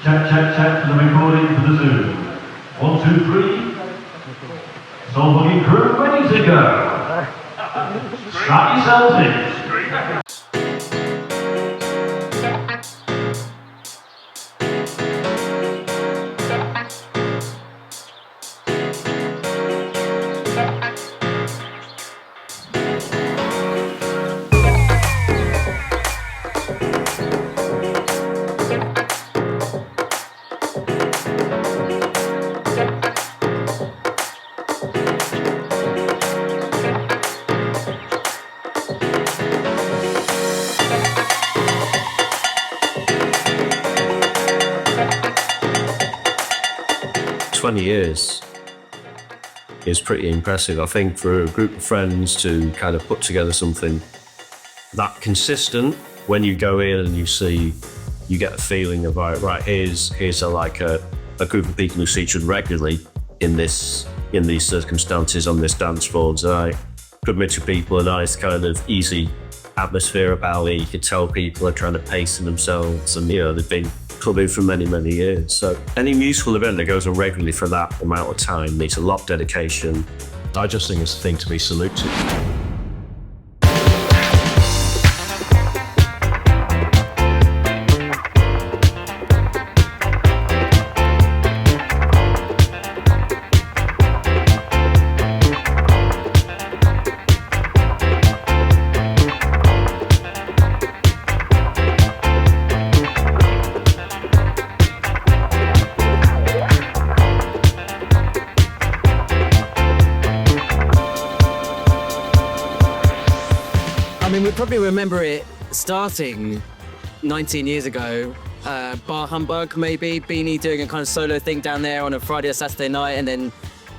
Check for the recording for the Zoom. 1, 2, 3. Soul Buggin crew ready to go. Strap yourselves in. 20 years is pretty impressive. I think for a group of friends to kind of put together something that consistent, when you go in and you see, you get a feeling of, right, here's a group of people who featured regularly in these circumstances on this dance floor tonight. Good mix of people, a nice kind of easy atmosphere about it. You could tell people are trying to pace themselves, and they've been clubbing for many, many years. So any musical event that goes on regularly for that amount of time needs a lot of dedication. I just think it's a thing to be saluted. I mean, we probably remember it starting 19 years ago. Bar Humbug, maybe. Beanie doing a kind of solo thing down there on a Friday or Saturday night, and then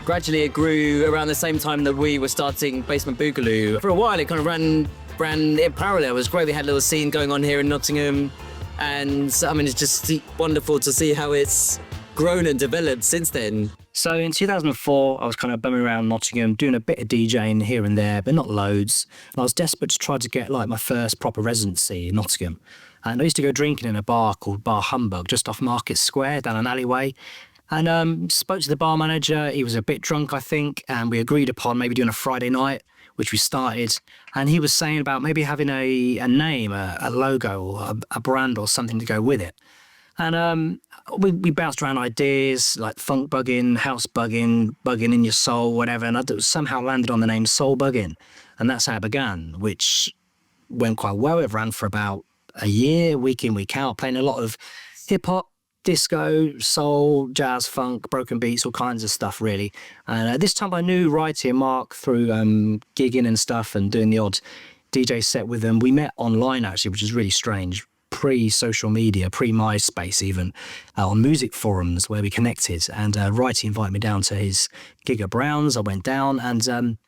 gradually it grew around the same time that we were starting Basement Boogaloo. For a while, it kind of ran in parallel. It was great. We had a little scene going on here in Nottingham, and I mean, it's just wonderful to see how it's grown and developed since then. So in 2004, I was kind of bumming around Nottingham, doing a bit of DJing here and there, but not loads. And I was desperate to try to get like my first proper residency in Nottingham. And I used to go drinking in a bar called Bar Humbug, just off Market Square, down an alleyway. And spoke to the bar manager. He was a bit drunk, I think, and we agreed upon maybe doing a Friday night, which we started. And he was saying about maybe having a name, a logo, or a brand or something to go with it. And we bounced around ideas like funk buggin, house buggin, buggin in your soul, whatever. And I somehow landed on the name Soul Buggin. And that's how it began, which went quite well. It ran for about a year, week in, week out, playing a lot of hip hop, disco, soul, jazz, funk, broken beats, all kinds of stuff, really. And this time I knew Righty and Mark through gigging and stuff and doing the odd DJ set with them. We met online, actually, which is really strange. Pre-social media, pre-MySpace even, on music forums where we connected. And Righty invited me down to his gig at Brown's. I went down and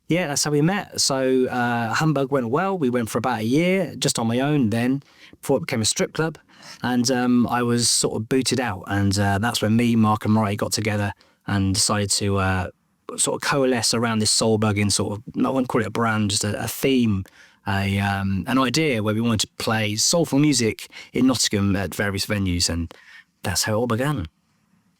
yeah, that's how we met. So Humbug went well. We went for about a year, just on my own then, before it became a strip club. And I was sort of booted out. And that's when me, Mark and Righty got together and decided to sort of coalesce around this soul bugging sort of, I wouldn't call it a brand, just a theme, an idea where we wanted to play soulful music in Nottingham at various venues, and that's how it all began.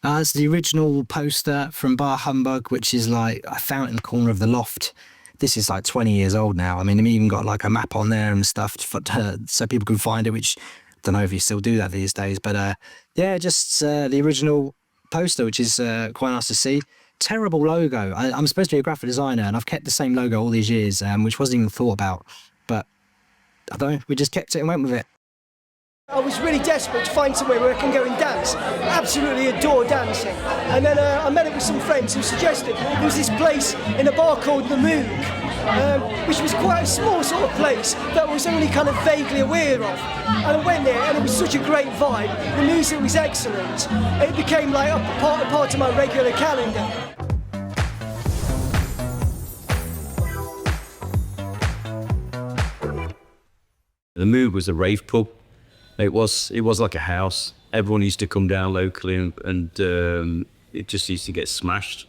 It's the original poster from Bar Humbug, which is like, I found it in the corner of the loft. This is like 20 years old now. I mean, we even got like a map on there and stuff so people can find it, which I don't know if you still do that these days. But yeah, just the original poster, which is quite nice to see. Terrible logo. I'm supposed to be a graphic designer, and I've kept the same logo all these years, which wasn't even thought about. But I don't know, we just kept it and went with it. I was really desperate to find somewhere where I can go and dance. Absolutely adore dancing. And then I met up with some friends who suggested there was this place in a bar called The Moog, which was quite a small sort of place that I was only kind of vaguely aware of. And I went there and it was such a great vibe. The music was excellent. It became like a part of my regular calendar. The Moog was a rave pub. It was like a house. Everyone used to come down locally, and it just used to get smashed.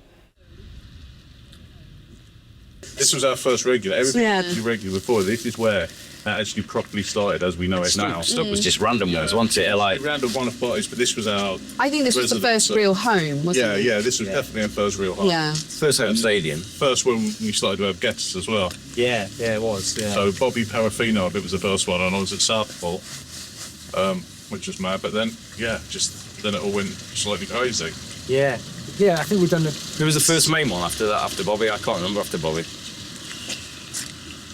This was our first regular. Everything was regular before. This is where that actually properly started as we know it now. Stuff was just random ones, wasn't it? Like random one-off parties, but this was our. I think this was the first real home, wasn't it? Yeah, this was definitely our first real home. Yeah. first home stadium. First one we started to have guests as well. Yeah, it was. Yeah. So Bobby Parafino, I think, was the first one, and I was at Southport, which was mad. But then, then it all went slightly crazy. Yeah, I think we've done the. Who was the first main one after that? After Bobby, I can't remember after Bobby.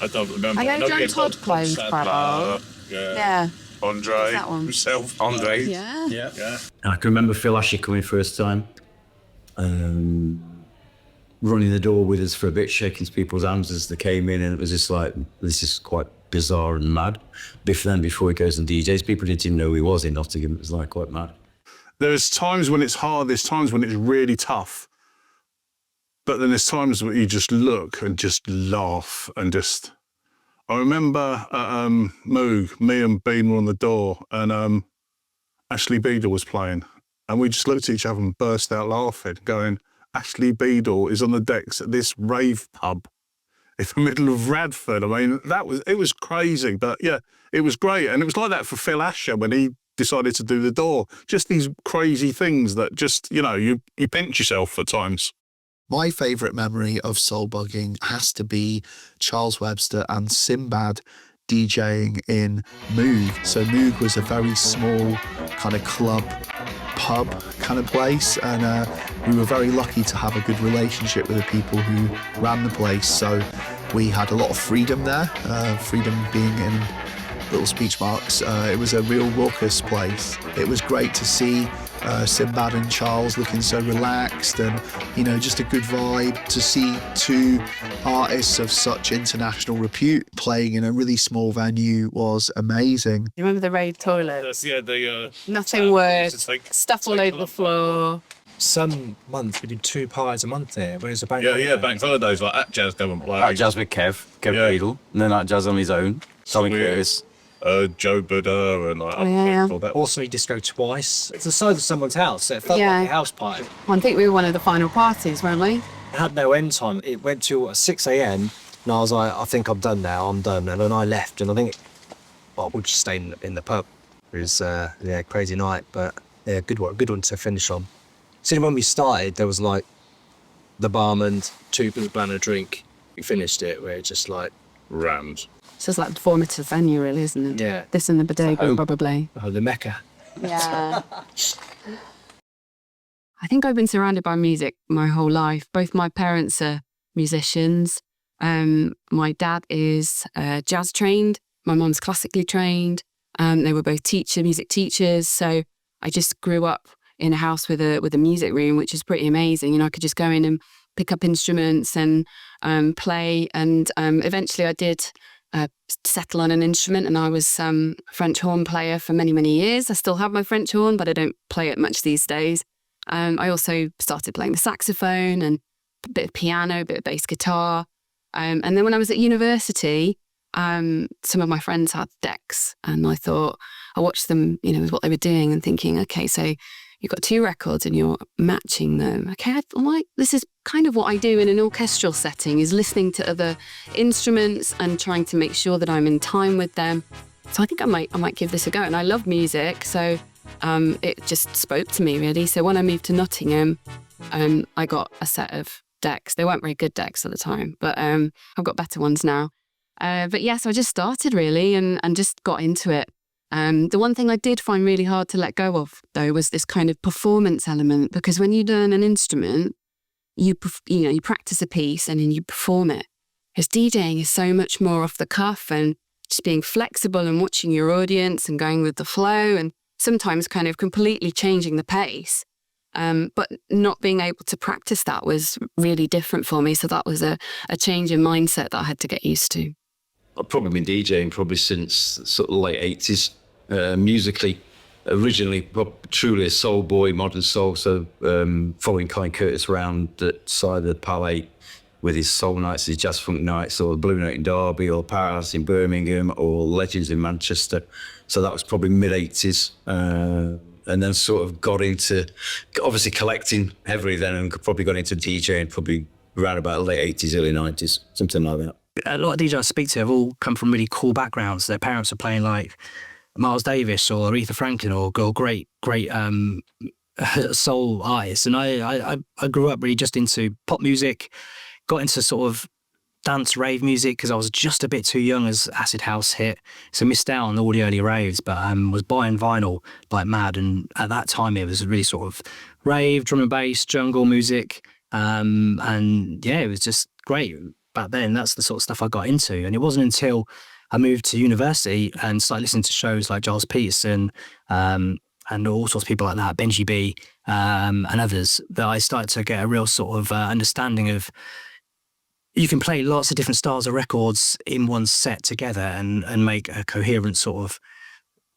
I don't remember. I know John Todd played quite well. Yeah. André That one? himself. André. Yeah. I can remember Phil Asher coming first time, running the door with us for a bit, shaking people's hands as they came in, and it was just like, this is quite bizarre and mad. Before he goes and DJs, people didn't even know who he was in Nottingham. It was like quite mad. There's times when it's hard, there's times when it's really tough. But then there's times where you just look and just laugh and just... I remember at Moog, me and Bean were on the door and Ashley Beadle was playing. And we just looked at each other and burst out laughing, going, Ashley Beadle is on the decks at this rave pub in the middle of Radford. I mean, it was crazy, but yeah, it was great. And it was like that for Phil Asher when he decided to do the door. Just these crazy things that just, you pinch yourself at times. My favourite memory of soul bugging has to be Charles Webster and Sinbad DJing in Moog. So Moog was a very small kind of club, pub kind of place, and we were very lucky to have a good relationship with the people who ran the place. So we had a lot of freedom there, freedom being in little speech marks. It was a real raucous place. It was great to see Sinbad and Charles looking so relaxed and, just a good vibe. To see two artists of such international repute playing in a really small venue was amazing. You remember the raid toilets? Nothing worked, stuff all over the floor. Some months we did 2 parties a month there, whereas a bank. Bank holidays, like at Jazz Go and Play. At Jazz with Kev Beadle, and then at Jazz on his own, Tommy Curtis. Joe Buddha and all that. Also, he disco twice. It's the size of someone's house. So it felt like a house party. I think we were one of the final parties, weren't we? It had no end time. It went till 6 a.m. and I was like, I think I'm done now. I'm done. And then I left, and I think, we'll just stay in the pub. It was crazy night, but good one to finish on. See, when we started, there was like the barman, 2 people and a drink. We finished it. We're just like rammed. So it's like the formative venue, really, isn't it? Yeah. This and the Bodega, probably. Oh, the Mecca. Yeah. I think I've been surrounded by music my whole life. Both my parents are musicians. My dad is jazz trained. My mum's classically trained. They were both music teachers. So I just grew up in a house with a music room, which is pretty amazing. I could just go in and pick up instruments and play. And eventually I did settle on an instrument, and I was a French horn player for many, many years. I still have my French horn, but I don't play it much these days. I also started playing the saxophone and a bit of piano, a bit of bass guitar. And then when I was at university, some of my friends had decks, and I thought, I watched them, with what they were doing and thinking, okay, so you've got 2 records and you're matching them. Okay, I'm like, this is kind of what I do in an orchestral setting, is listening to other instruments and trying to make sure that I'm in time with them. So I think I might give this a go. And I love music, so it just spoke to me, really. So when I moved to Nottingham, I got a set of decks. They weren't very good decks at the time, but I've got better ones now. But yeah, so I just started, really, and just got into it. The one thing I did find really hard to let go of, though, was this kind of performance element, because when you learn an instrument, you practice a piece and then you perform it. Because DJing is so much more off the cuff and just being flexible and watching your audience and going with the flow, and sometimes kind of completely changing the pace. But not being able to practice that was really different for me. So that was a change in mindset that I had to get used to. I've probably been DJing since sort of late 80s. Musically, originally truly a soul boy, modern soul, so following Kai Curtis around that side of the palette with his soul nights, his jazz funk nights, or Blue Note in Derby, or Powerhouse in Birmingham, or Legends in Manchester. So that was probably mid-80s. And then sort of got into, obviously collecting heavily then, and probably got into DJing probably around about the late 80s, early 90s, something like that. A lot of DJs I speak to have all come from really cool backgrounds. Their parents are playing like Miles Davis or Aretha Franklin or great soul artists. And I grew up really just into pop music, got into sort of dance rave music because I was just a bit too young as acid house hit, so missed out on all the early raves, but was buying vinyl like mad. And at that time it was really sort of rave, drum and bass, jungle music, and yeah, it was just great back then. That's the sort of stuff I got into. And it wasn't until I moved to university and started listening to shows like Giles Peterson and all sorts of people like that, Benji B, and others, that I started to get a real sort of understanding of you can play lots of different styles of records in one set together and make a coherent sort of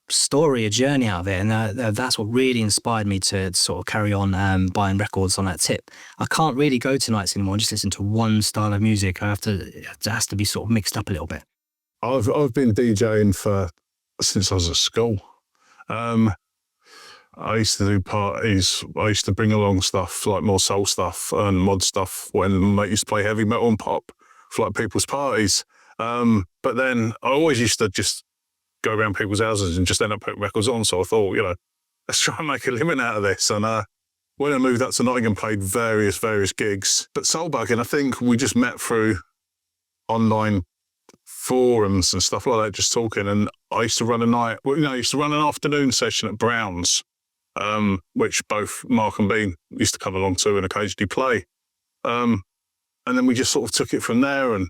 story, a journey out of it. And that's what really inspired me to sort of carry on buying records on that tip. I can't really go to nights anymore and just listen to one style of music. It has to be sort of mixed up a little bit. I've been DJing since I was at school. I used to do parties. I used to bring along stuff like more soul stuff and mod stuff when I used to play heavy metal and pop for like people's parties. But then I always used to just go around people's houses and just end up putting records on. So I thought, let's try and make a living out of this. And when I moved up to Nottingham, played various gigs. But Soul Buggin, I think we just met through online forums and stuff like that, just talking. And I used to run I used to run an afternoon session at Brown's, which both Mark and Bean used to come along to and occasionally play. And then we just sort of took it from there and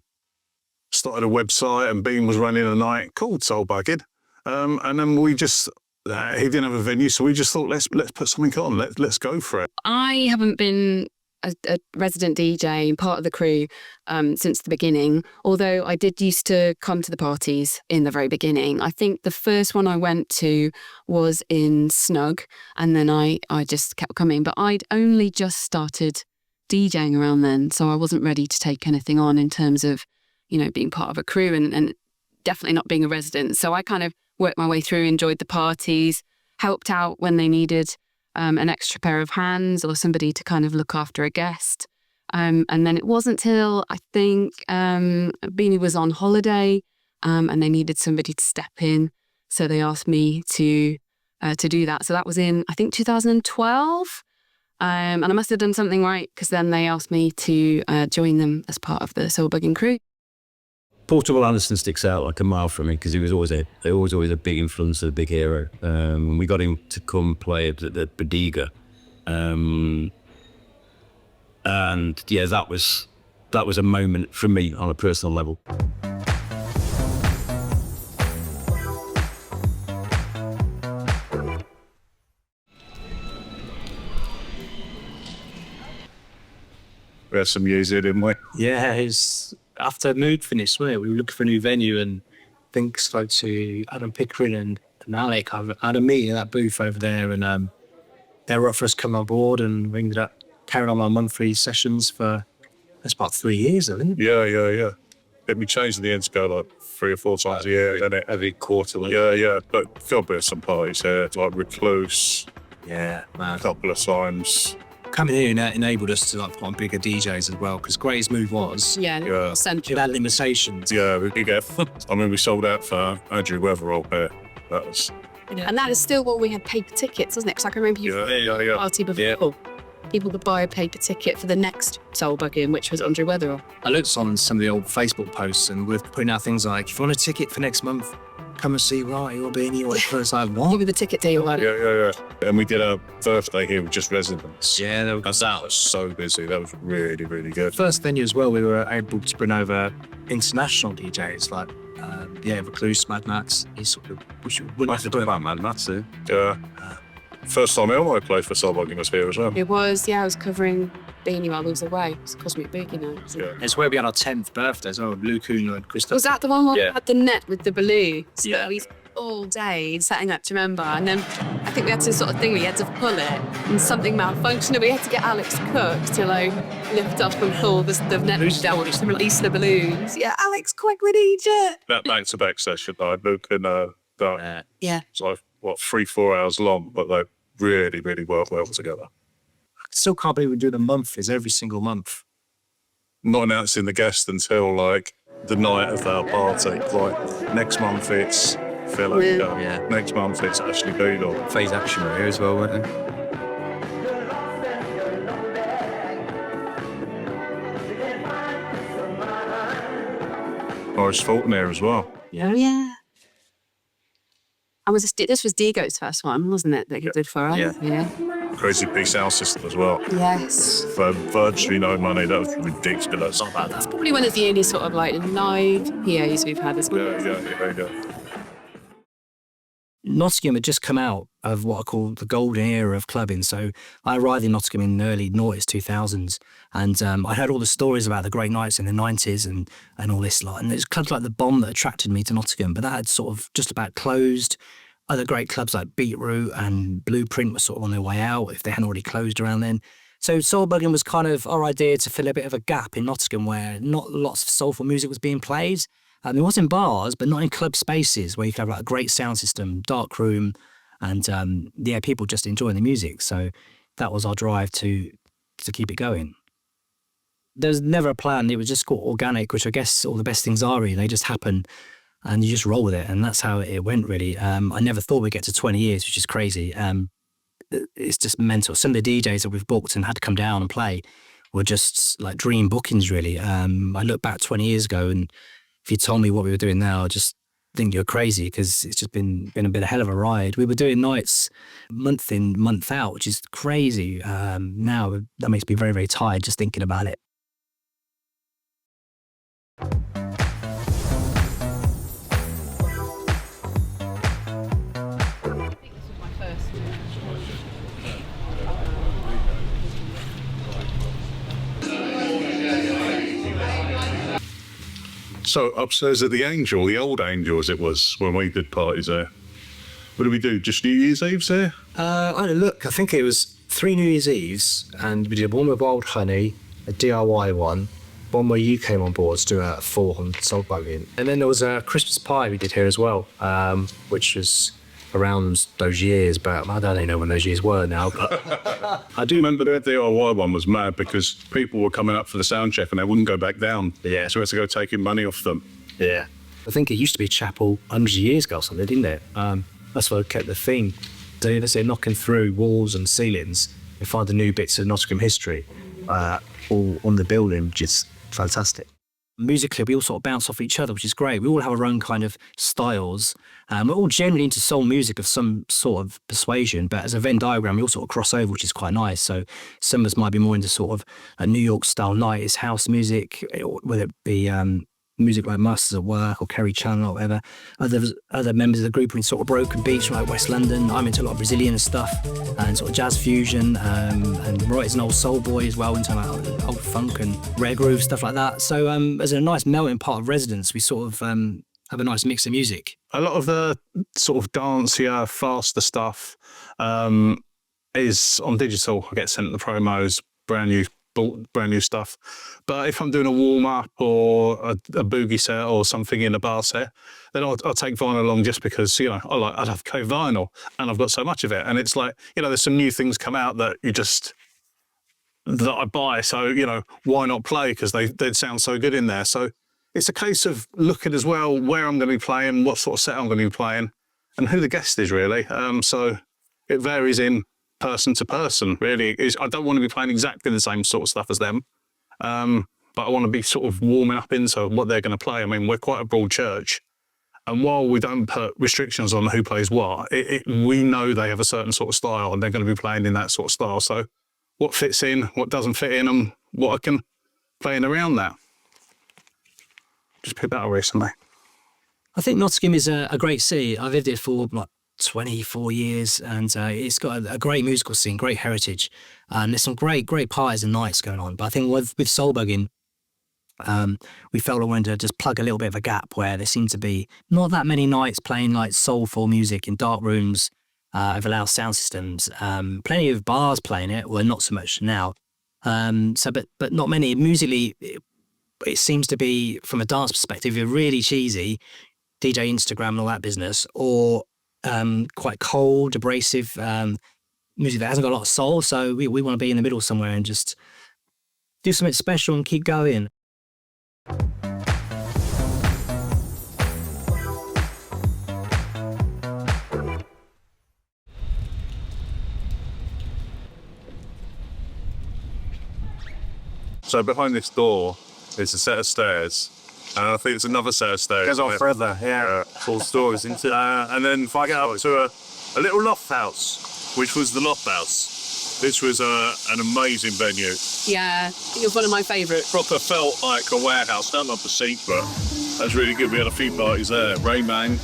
started a website, and Bean was running a night called Soul Buggin. And then we just, he didn't have a venue, so we just thought, let's put something on, let's go for it. I haven't been a resident DJ, part of the crew, since the beginning, although I did used to come to the parties in the very beginning. I think the first one I went to was in Snug, and then I just kept coming, but I'd only just started DJing around then, so I wasn't ready to take anything on in terms of, being part of a crew and definitely not being a resident. So I kind of worked my way through, enjoyed the parties, helped out when they needed an extra pair of hands or somebody to kind of look after a guest. And then it wasn't till I think Beanie was on holiday and they needed somebody to step in. So they asked me to do that. So that was in, I think, 2012. And I must have done something right, because then they asked me to join them as part of the Soul Buggin crew. Portable Anderson sticks out like a mile from me because he was always a big influence, a big hero. We got him to come play at Bodega, and yeah, that was a moment for me on a personal level. We had some music, didn't we? Yeah, it's after Mood finished, wasn't it? We were looking for a new venue, and I think spoke to Adam Pickering and Alec. I had a meeting at that booth over there, and they were up for us to come on board, and we ended up carrying on our monthly sessions for that's about 3 years, I think. Yeah. We changed in the end to go like 3 or 4 times a year, then every quarterly. Yeah. But feel bit of some parties here, like Recluse. Yeah, man. A couple of times. Coming here enabled us to put on bigger DJs as well, because great as Mood was, Yeah. it had limitations. Yeah, we sold out for Andrew Weatherall here. That was... And that is still when we had paper tickets, wasn't it? Because I can remember you Yeah. party before. People could buy a paper ticket for the next Soul Buggin, which was André Weatherall. I looked on some of the old Facebook posts, and we're putting out things like, if you want a ticket for next month, come and see Rai or Beanie or whatever. It's like, what? Give me the ticket deal. Yeah. And we did a birthday here with just residents. Yeah, that was so busy. That was really, really good. First venue as well, we were able to bring over international DJs like Recluse, Mad Max. He's sort of, which wouldn't have to do about Mad Max too. Yeah. First time Elmo played for Soul Buggin was here as well. It was, I was covering Beanie while he was away. It was Cosmic Boogie night. Yeah. It's where we had our 10th birthday as well, Luke Kuhn and Christoph. Was that the one where we had the net with the balloons? Yeah. We all day setting up, do you remember? And then I think we had this sort of thing where you had to pull it and something malfunctioned, and we had to get Alex Cook to lift up and pull the net down to release the balloons. Yeah, Alex, quick, we need you. That back-to-back session, Luke and Doug. Yeah. It's like, 3-4 hours long, but they really, really work well together. I still can't believe we do the monthlies every single month. not announcing the guest until like the night of our party. Like next month it's Phil. Yeah. Next month it's Ashley Beadle. Phase Action were here as well, weren't they? Boris Fulton here as well. Oh, yeah. This was Diego's first one, wasn't it, that he did for us? Yeah. Crazy Big Sound System as well. Yes. For virtually no money, that was ridiculous. Not bad. That's probably one of the only sort of like live PAs we've had as well. Yeah. Nottingham had just come out of what I call the golden era of clubbing. So I arrived in Nottingham in the early noughties, 2000s, and I heard all the stories about the great nights in the 90s and all this lot. And it's clubs like the Bomb that attracted me to Nottingham, but that had sort of just about closed. Other great clubs like Beetroot and Blueprint were sort of on their way out, if they hadn't already closed around then. So Soul Buggin was kind of our idea to fill a bit of a gap in Nottingham where not lots of soulful music was being played. It was in bars, but not in club spaces where you could have like a great sound system, dark room, and people just enjoying the music. So that was our drive to keep it going. There's never a plan. It was just called organic, which I guess all the best things are really. They just happen and you just roll with it. And that's how it went really. I never thought we'd get to 20 years, which is crazy. It's just mental. Some of the DJs that we've booked and had to come down and play were just like dream bookings really. I look back 20 years ago and if you told me what we were doing now, I just think you're crazy because it's just been a bit of a hell of a ride. We were doing nights month in, month out, which is crazy. Now that makes me very, very tired just thinking about it. So upstairs at the Angel, the old Angel as it was when we did parties there. What did we do? Just New Year's Eves there? I had a look. I think it was 3 New Year's Eves, and we did one with Wild Honey, a DIY one where you came on board to do a full on Soul Buggin. And then there was a Christmas pie we did here as well, which was around those years, but I don't even know when those years were now. But I do remember the DIY one was mad because people were coming up for the sound check and they wouldn't go back down. Yeah. So we had to go taking money off them. yeah, I think it used to be a chapel hundreds of years ago or something, didn't it? That's what kept the theme. So they're knocking through walls and ceilings and find the new bits of Nottingham history all on the building, which is fantastic. Musically, we all sort of bounce off each other, which is great. We all have our own kind of styles. We're all generally into soul music of some sort of persuasion, but as a Venn diagram, we all sort of cross over, which is quite nice. So some of us might be more into sort of a New York style night is house music, whether it be music like Masters at Work or Kerry Chandler or whatever. Other members of the group are in sort of broken beats like West London. I'm into a lot of Brazilian stuff and sort of jazz fusion, and Roy's an old soul boy as well, into like old funk and rare groove, stuff like that. So as a nice melting pot of residents, we sort of have a nice mix of music. A lot of the sort of dancier, faster stuff is on digital. I get sent the promos, brand new stuff. But if I'm doing a warm-up or a boogie set or something in a bar set, then I'll take vinyl along just because, I love co-vinyl and I've got so much of it. And it's like, there's some new things come out that that I buy. So, why not play? Because they'd sound so good in there. So it's a case of looking as well where I'm going to be playing, what sort of set I'm going to be playing, and who the guest is really. So it varies in person to person, really. I don't want to be playing exactly the same sort of stuff as them, but I want to be sort of warming up into what they're going to play. I mean, we're quite a broad church, and while we don't put restrictions on who plays what, we know they have a certain sort of style, and they're going to be playing in that sort of style. So what fits in, what doesn't fit in, and what I can play in around that. Just picked that up recently. I think Nottingham is a great city. I've lived here for 24 years, and it's got a great musical scene, great heritage, and there's some great parties and nights going on. But I think with Soul Buggin, we felt I wanted to just plug a little bit of a gap where there seemed to be not that many nights playing like soulful music in dark rooms with loud sound systems. Plenty of bars playing it, well, not so much now. But not many. Musically, it seems to be, from a dance perspective, you're really cheesy, DJ Instagram and all that business, or quite cold, abrasive music that hasn't got a lot of soul. So we want to be in the middle somewhere and just do something special and keep going. So behind this door is a set of stairs. And I think it's another set of stairs. Goes on further, yeah. Full stories into and then if I get up to a little loft house, which was the loft house. This was an amazing venue. Yeah, it was one of my favourites. Proper felt like a warehouse, not like a seat, but that's really good. We had a few parties there. Rayman,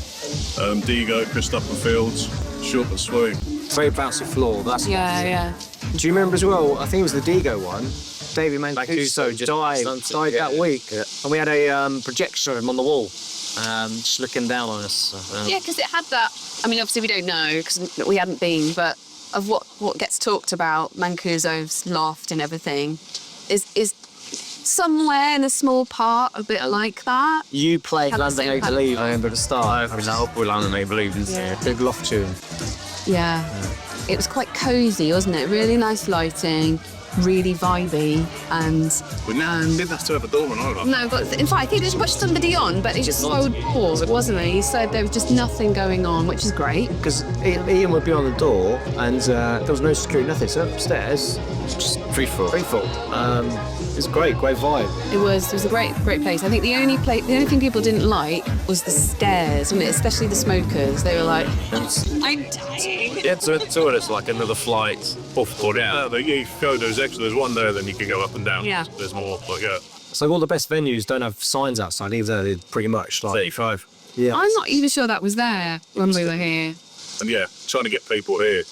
Digo, Christopher Fields, short and sweet. Very bouncy floor. That's Yeah. Do you remember as well? I think it was the Digo one. David Mancuso just died that week, and we had a projection of him on the wall, just looking down on us. Yeah, because it had that. I mean, obviously we don't know because we hadn't been, but of what gets talked about, Mancuso's loft and everything, is somewhere in a small part a bit like that. You played London Make Believe. I remember the start. I was up with London Make Believe. Big loft tune. Yeah. It was quite cosy, wasn't it? Really nice lighting, really vibey, and We didn't have to have a doorman either. no, but in fact, I think they pushed somebody on, but it just so bored, wasn't it? He said there was just nothing going on, which is great. Because Ian would be on the door, and there was no security, nothing. So upstairs, just Free fall. it's great vibe. It was a great place. I think the only thing people didn't like was the stairs, wasn't it? Especially the smokers. They were like, I'm dying. Yeah, so it's like another flight off or down. You go, there's extra, there's one there, then you can go up and down. Yeah. There's more, but yeah. So all the best venues don't have signs outside either. They're pretty much like 35. Yeah. I'm not even sure that was there when we were here. And yeah, trying to get people here.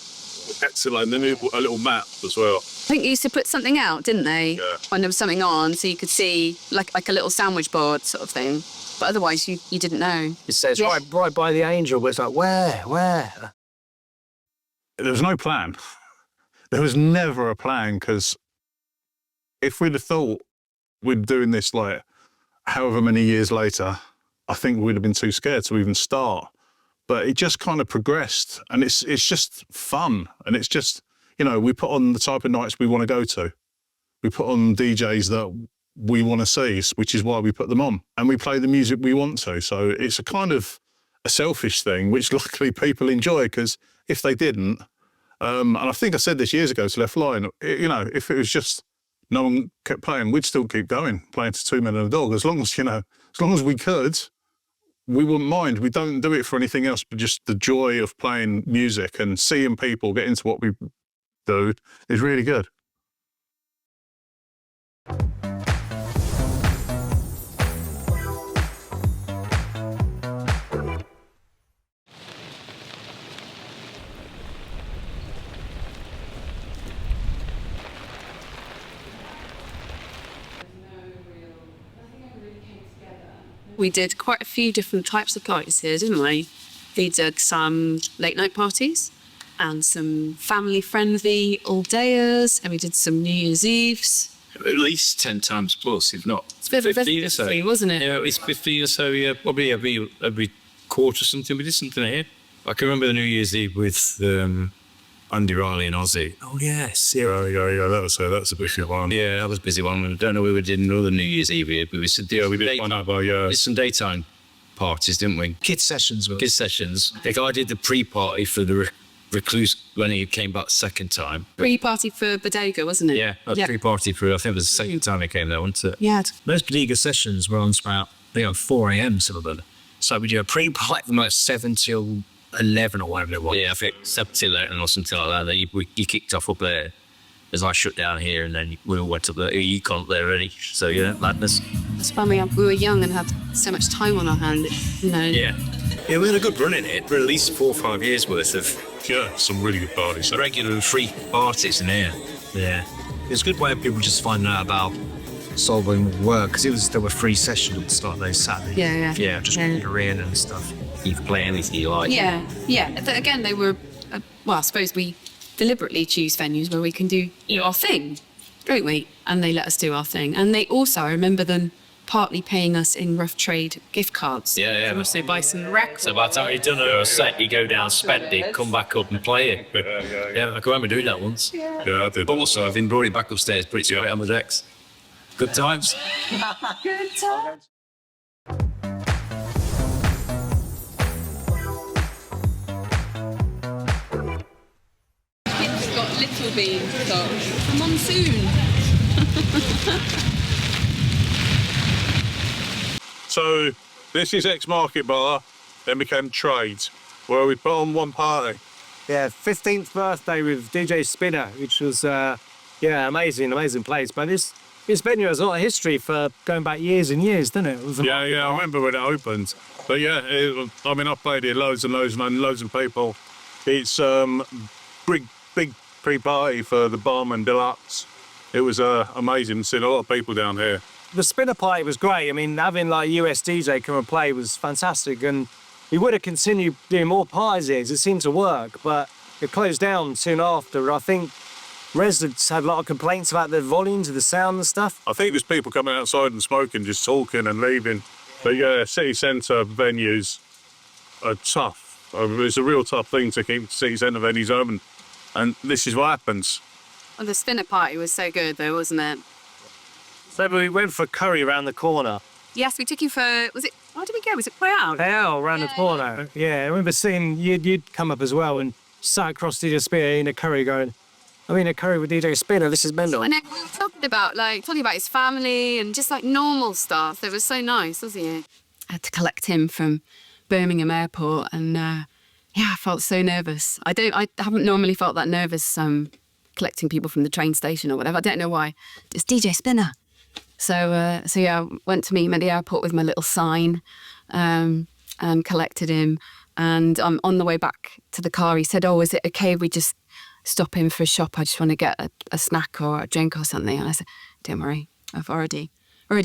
Excellent. And then a little map as well. I think they used to put something out, didn't they? Yeah. When there was something on, so you could see like a little sandwich board sort of thing. But otherwise, you didn't know. It says right by the Angel, but it's like where? There was no plan. There was never a plan, because if we'd have thought we'd doing this like however many years later, I think we'd have been too scared to even start. But it just kind of progressed, and it's just fun, and it's just, we put on the type of nights we want to go to. We put on DJs that we want to see, which is why we put them on, and we play the music we want to. So it's a kind of a selfish thing, which luckily people enjoy, because if they didn't, and I think I said this years ago to Left Line, if it was just no one kept playing, we'd still keep going, playing to Two Men and a Dog, as long as we could. We wouldn't mind. We don't do it for anything else, but just the joy of playing music and seeing people get into what we do is really good. We did quite a few different types of parties here, didn't we? We did some late night parties and some family friendly all-dayers, and we did some New Year's Eves. At least 10 times plus, if not It's a bit 50 or so. wasn't it? Yeah, at least 50 or so, yeah. Probably every quarter or something. We did something here. I can remember the New Year's Eve with Andy, Riley and Ozzy. Oh, yes. Yeah, That's a big one. yeah, that was a busy one. I don't know, we did another New Year's Eve here, but we said, we did some daytime parties, didn't we? Kids sessions. Kids sessions. Like I did the pre-party for the Recluse when he came back the second time. Pre-party for Bodega, wasn't it? Yeah, that was pre-party for, I think it was the second time he came there, wasn't it? Yeah. Those Bodega sessions were on about 4 a.m. some of them. So we do a pre-party from like 7 till 11 or whatever it was. Yeah, I think 7 till 11 or something like that. Then you kicked off up there as I shut down here, and then we all went up there. You can't there already. So yeah, madness. It's fun. We were young and had so much time on our hand. Yeah. Yeah, we had a good run in it for at least 4 or 5 years worth of Some really good parties. regular free parties in here. Yeah. It's a good way of people just finding out about solving work, because there were free sessions at the start of those Saturdays. Yeah. Yeah, Just in and stuff. you can play anything you like. Yeah. But again, they were, I suppose we deliberately choose venues where we can do our thing, don't we? And they let us do our thing. And they also, I remember them partly paying us in rough trade gift cards. Yeah. To also buy some records. So by the time you've done a set, you go down, spend it, come back up and play it. Yeah, I can remember doing that once. Yeah, I did. But also, I've been brought it back upstairs, put it straight on the decks. Good times. Good times. Kids got little beans, got monsoon. So this is ex-Market Bar, then became Trades, where we put on one party. Yeah, 15th birthday with DJ Spinner, which was, amazing place. But this venue has a lot of history for going back years and years, doesn't it? Yeah, I remember when it opened. But yeah, I played here loads and loads of people. It's big pre-party for the Barman Deluxe. It was amazing seeing a lot of people down here. The Spinner party was great. I mean, having like a US DJ come and play was fantastic, and we would have continued doing more parties here 'cause it seemed to work, but it closed down soon after. I think residents had a lot of complaints about the volumes of the sound and stuff. I think there's people coming outside and smoking, just talking and leaving. But yeah, city centre venues are tough. It's a real tough thing to keep city centre venues open, and this is what happens. Well, the Spinner party was so good though, wasn't it? So we went for curry around the corner. Yes, we took you for, where did we go? Was it Royale? Hell, around the corner. Yeah, I remember seeing you'd come up as well and sat across DJ Spinner eating a curry going, I mean, a curry with DJ Spinner, this is mental. And then we were talking about his family and just like normal stuff. It was so nice, wasn't it? I had to collect him from Birmingham Airport, and I felt so nervous. I haven't normally felt that nervous collecting people from the train station or whatever. I don't know why. It's DJ Spinner. So I went to meet him at the airport with my little sign and collected him. And on the way back to the car, he said, "Oh, is it okay if we just stop in for a shop? I just want to get a snack or a drink or something." And I said, "Don't worry, I've already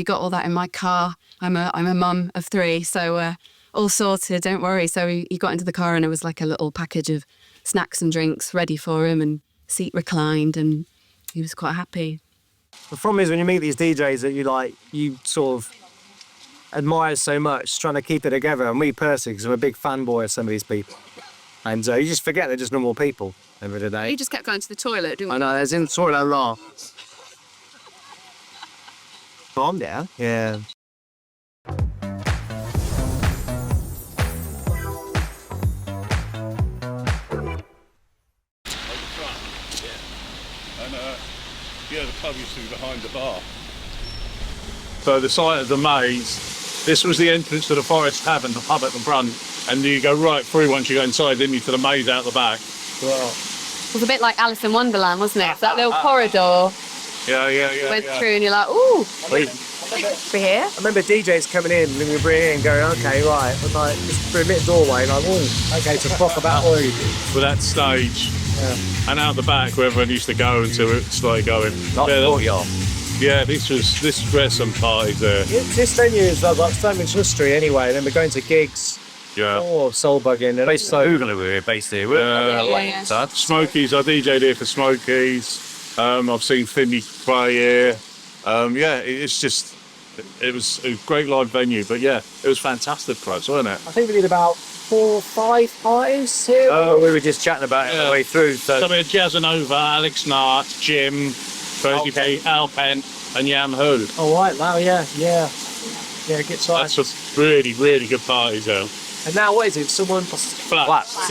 got all that in my car. I'm a mum of 3, so all sorted, don't worry." So he got into the car and it was like a little package of snacks and drinks ready for him and seat reclined, and he was quite happy. The problem is when you meet these DJs that you sort of admire so much, trying to keep it together. And me personally, because I'm a big fanboy of some of these people, and you just forget they're just normal people every day. He just kept going to the toilet, didn't we? I know, there's in the toilet a lot. Calm down. Yeah. Yeah, the pub used to be behind the bar. So the site of the maze, this was the entrance to the Forest Tavern, the pub at the front, and you go right through once you go inside, then you to the maze out the back. Wow. It was a bit like Alice in Wonderland, wasn't it? That little corridor went through and you're like, ooh, we're here. I remember DJs coming in and we bring in going, okay, right, but like just through a bit doorway, like, ooh, okay, to talk about oil. With that stage. Yeah. And out the back where everyone used to go until it started going. Not the courtyard. Yeah, this was where some parties there. This venue has got so much history anyway. Then we're going to gigs. Yeah. Oh, Soul Buggin. Based on Google, we're based here. Smokies, I DJ'd here for Smokies. I've seen Finley play here. It was a great live venue, but yeah, it was fantastic for us, wasn't it? I think we did about 4 or 5 parties here. Oh, we were just chatting about it all the way through. So we had Jazzanova, Alex Nart, Jim, Crazy Pete, Al Penn, and Yam Hu. Oh, right, wow, yeah. Yeah, get That's some really, really good parties, though. And now what is it? Someone Flats.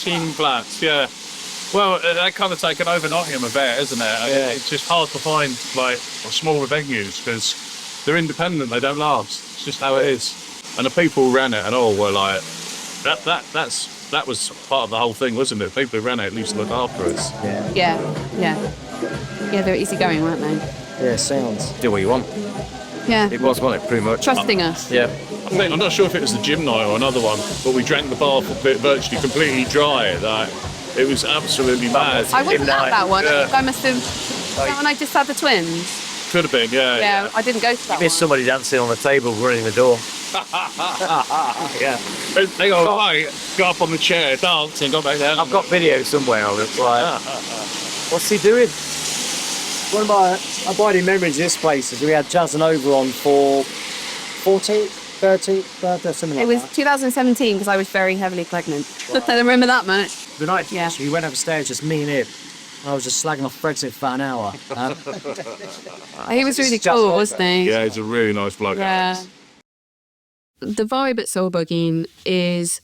Team Flats, yeah. Well, that kind of taken over Nottingham a bit, isn't it? Yeah. It's just hard to find like smaller venues because they're independent. They don't last. It's just how it is. And the people who ran it and all were like, that was part of the whole thing, wasn't it? People who ran it at least looked after us. Yeah, they were easygoing, weren't they? Yeah, sounds. Do what you want. Yeah. It was, wasn't it? Pretty much. Trusting us. Yeah. I'm not sure if it was the gym night or another one, but we drank the bar virtually completely dry. Like, it was absolutely mad. I wasn't at that one. Yeah. I must have. Is that when I just had the twins? Could have been, yeah. Yeah, I didn't go to that one. Missed somebody dancing on the table, running the door. Yeah. They go, go up on the chair, dance, and got back down. I've got video somewhere of it. Like, What's he doing? One of my abiding memories of this place is we had Jazzanova on for 14th, 13th birthday, something like that. It was 2017 because I was very heavily pregnant. Right. I don't remember that much. The night we went upstairs, just me and him. I was just slagging off Brexit for about an hour. He was really cool, wasn't he? Yeah, he's a really nice bloke. Yeah. The vibe at Soul Buggin is,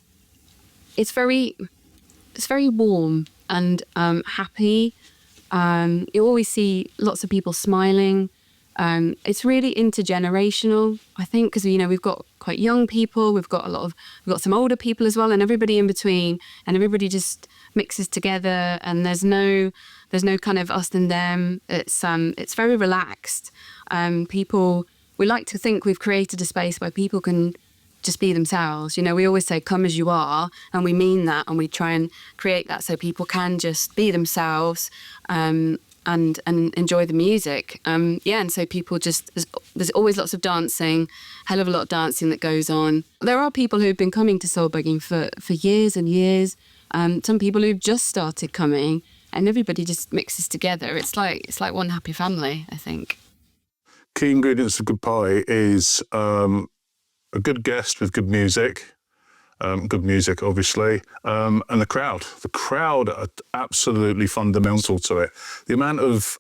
it's very warm and happy, You always see lots of people smiling. It's really intergenerational, I think, because we've got quite young people, we've got some older people as well, and everybody in between, and everybody just mixes together, and there's no kind of us and them. It's very relaxed. We like to think we've created a space where people can just be themselves. We always say, come as you are, and we mean that, and we try and create that so people can just be themselves and enjoy the music. And so people there's always lots of dancing, hell of a lot of dancing that goes on. There are people who've been coming to soul bugging for years and years. Some people who've just started coming, and everybody just mixes together. It's like one happy family, I think. Key ingredients of good party is a good guest with good music, obviously, and the crowd. The crowd are absolutely fundamental to it. The amount of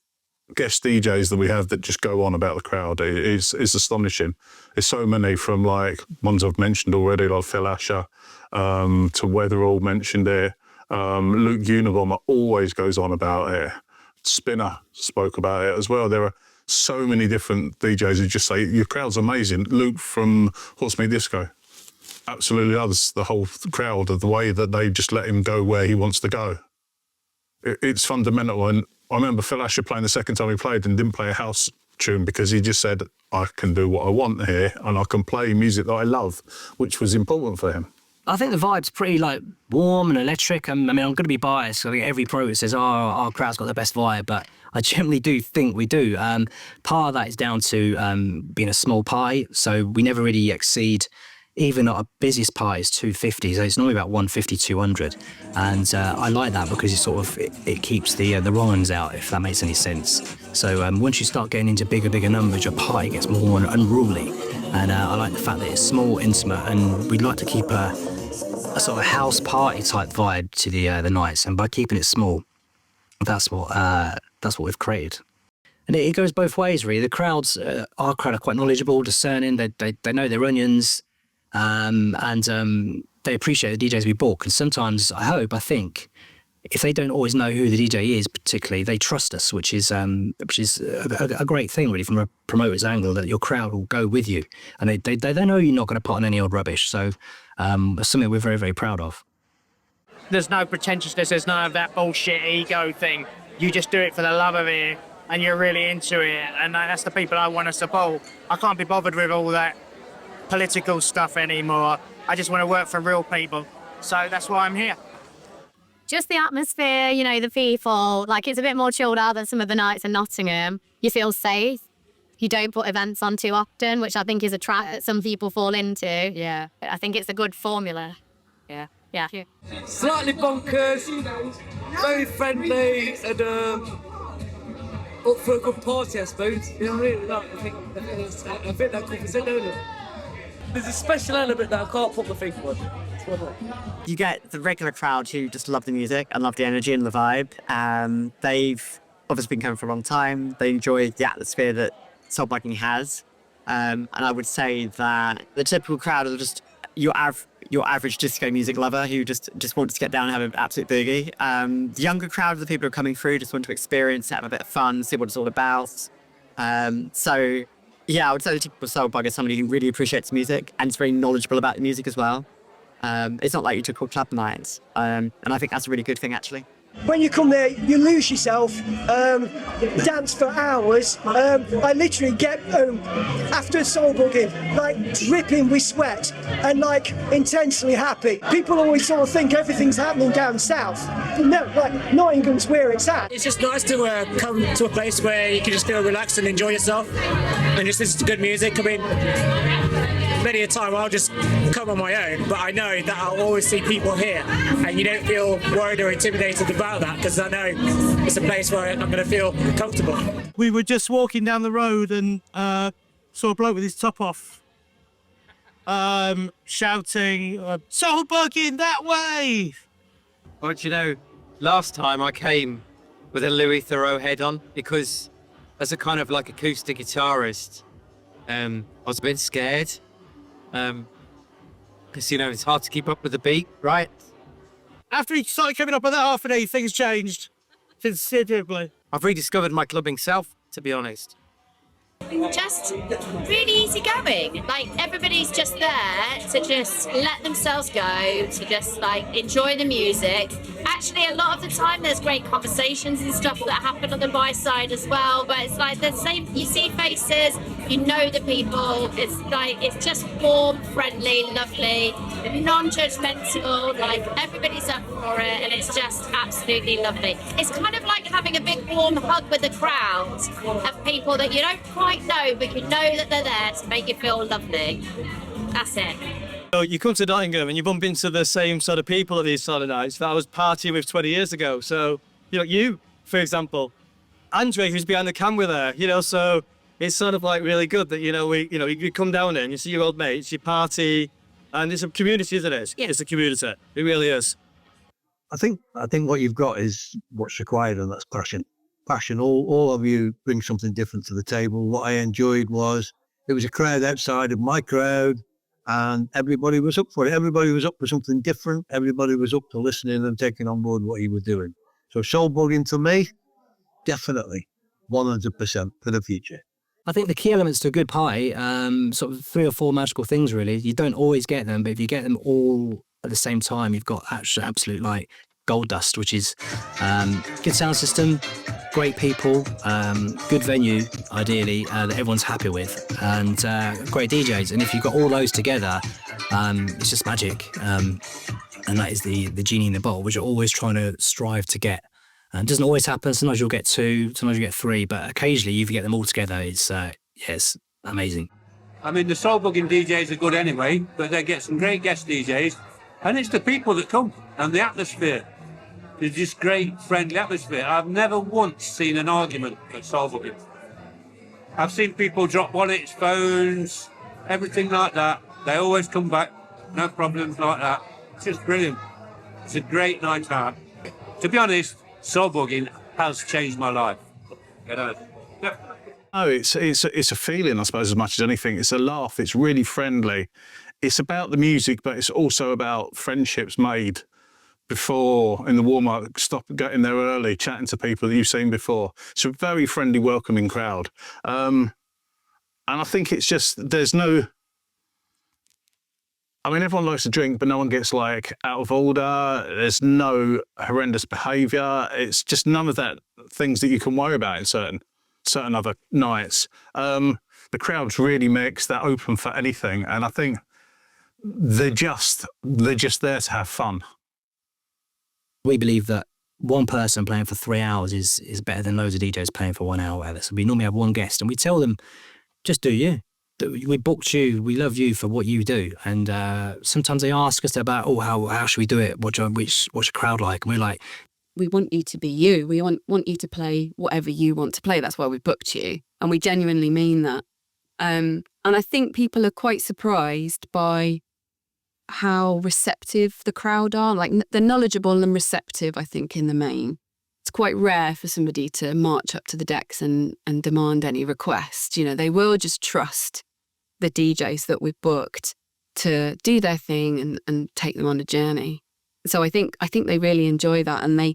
guest DJs that we have that just go on about the crowd is astonishing. There's so many, from like ones I've mentioned already, like Phil Asher, to Weatherall mentioned it. Luke Unabomber always goes on about it. Spinner spoke about it as well. There are so many different DJs who just say, your crowd's amazing. Luke from Horse Me Disco absolutely loves the whole crowd, of the way that they just let him go where he wants to go. It's fundamental. And I remember Phil Asher playing the second time he played and didn't play a house tune, because he just said, I can do what I want here and I can play music that I love, which was important for him. I think the vibe's pretty like warm and electric. I mean, I'm going to be biased. I think every pro says, our crowd's got the best vibe, but I generally do think we do. Part of that is down to being a small party, so we never really exceed, even at our busiest party is 250, so it's normally about 150, 200. And I like that because it keeps the wrong ones out, if that makes any sense. So once you start getting into bigger numbers, your party gets more unruly. And I like the fact that it's small, intimate, and we'd like to keep a sort of house party type vibe to the nights. And by keeping it small, that's what we've created. And it goes both ways, really. The crowds, our crowd are quite knowledgeable, discerning. They know their onions, and they appreciate the DJs we book. And sometimes, I think, if they don't always know who the DJ is, particularly, they trust us, which is a great thing, really, from a promoter's angle, that your crowd will go with you, and they know you're not going to put on any old rubbish. So it's something we're very, very proud of. There's no pretentiousness, there's none of that bullshit ego thing. You just do it for the love of it, and you're really into it, and that's the people I want to support. I can't be bothered with all that political stuff anymore. I just want to work for real people, so that's why I'm here. Just the atmosphere, the people, it's a bit more chilled out than some of the nights in Nottingham. You feel safe. You don't put events on too often, which I think is a trap that some people fall into. Yeah. I think it's a good formula. Yeah. Slightly bonkers, very friendly, and up for a good party, I suppose. Really, I think that covers it, don't it? There's a special element that I can't put my finger on. You get the regular crowd who just love the music and love the energy and the vibe. They've obviously been coming for a long time. They enjoy the atmosphere that soul bugging has. And I would say that the typical crowd are just your average disco music lover who just wants to get down and have an absolute boogie. The younger crowd of the people who are coming through just want to experience, have a bit of fun, see what it's all about. So yeah, I would say the typical soul bugger is somebody who really appreciates music and is very knowledgeable about the music as well. It's not like your typical club nights, and I think that's a really good thing, actually. When you come there, you lose yourself, dance for hours. I literally get home after soul bugging, dripping with sweat and intensely happy. People always sort of think everything's happening down south. No, Nottingham's where it's at. It's just nice to come to a place where you can just feel relaxed and enjoy yourself and just listen to good music. I mean, many a time I'll just come on my own, but I know that I'll always see people here, and you don't feel worried or intimidated about that, because I know it's a place where I'm going to feel comfortable. We were just walking down the road and saw a bloke with his top off, shouting, "Soul bugging that way!" Well, last time I came with a Louis Theroux head on, because as a kind of acoustic guitarist, I was a bit scared. Because, it's hard to keep up with the beat, right? After he started coming up on that half a day, things changed considerably. I've rediscovered my clubbing self, to be honest. Just really easygoing. Like, everybody's just there to just let themselves go, to just like enjoy the music. Actually, a lot of the time there's great conversations and stuff that happen on the buy side as well, but it's like the same, you see faces, you know the people, it's just warm, friendly, lovely, non-judgmental, like everybody's up for it, and it's just absolutely lovely. It's kind of like having a big warm hug with a crowd of people that you don't quite know, but you know that they're there to make you feel lovely. That's it. So you come to Nottingham and you bump into the same sort of people at these sort of nights that I was partying with 20 years ago. So, you, for example, André, who's behind the cam with her, so it's sort of like really good that, you come down there and you see your old mates, you party, and it's a community, isn't it? Yeah. It's a community. It really is. I think what you've got is what's required, and that's passion. Passion. All of you bring something different to the table. What I enjoyed was there was a crowd outside of my crowd, and everybody was up for it. Everybody was up for something different. Everybody was up to listening and taking on board what you were doing. So Soul Buggin to me, definitely 100% for the future. I think the key elements to a good party, sort of 3 or 4 magical things really. You don't always get them, but if you get them all at the same time, you've got absolute like gold dust, which is good sound system, great people, good venue, ideally, that everyone's happy with, and great DJs. And if you've got all those together, it's just magic. And that is the genie in the bottle, which you're always trying to strive to get. And it doesn't always happen. Sometimes you'll get 2, sometimes you get 3, but occasionally if you get them all together, it's amazing. I mean, the Soul Buggin DJs are good anyway, but they get some great guest DJs, and it's the people that come and the atmosphere. It's just great, friendly atmosphere. I've never once seen an argument at Soul Buggin. I've seen people drop wallets, phones, everything like that. They always come back, no problems like that. It's just brilliant. It's a great night out. To be honest, Soul Buggin has changed my life. No, it's a feeling, I suppose, as much as anything. It's a laugh. It's really friendly. It's about the music, but it's also about friendships made before in the warm-up, getting there early, chatting to people that you've seen before. It's a very friendly, welcoming crowd. And I think it's just, there's no... I mean, everyone likes to drink, but no one gets like out of order. There's no horrendous behaviour. It's just none of that things that you can worry about in certain other nights. The crowd's really mixed. They're open for anything, and I think they're just there to have fun. We believe that one person playing for 3 hours is better than loads of DJs playing for 1 hour. So we normally have one guest, and we tell them, just do you. We booked you, we love you for what you do. And sometimes they ask us about, how should we do it? What's your crowd like? And we're like, we want you to be you. We want you to play whatever you want to play. That's why we booked you. And we genuinely mean that. And I think people are quite surprised by how receptive the crowd are. Like, they're knowledgeable and receptive, I think, in the main. It's quite rare for somebody to march up to the decks and demand any request. They will just trust the DJs that we've booked to do their thing and take them on a journey. So I think they really enjoy that, and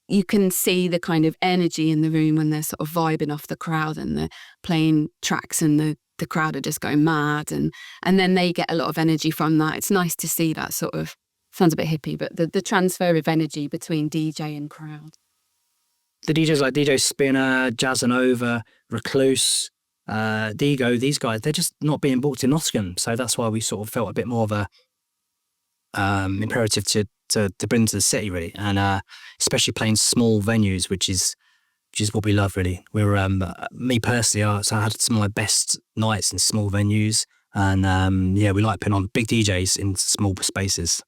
you can see the kind of energy in the room when they're sort of vibing off the crowd and they're playing tracks and the crowd are just going mad, and then they get a lot of energy from that. It's nice to see that sort of, sounds a bit hippie, but the transfer of energy between DJ and crowd. The DJs like DJ Spinner, Jazz and Over, Recluse, Digo, these guys, they're just not being booked in Nottingham. So that's why we sort of felt a bit more of a imperative to bring to the city, really. And especially playing small venues, which is what we love, really. We're, me personally, so I had some of my best nights in small venues. And we like putting on big DJs in small spaces.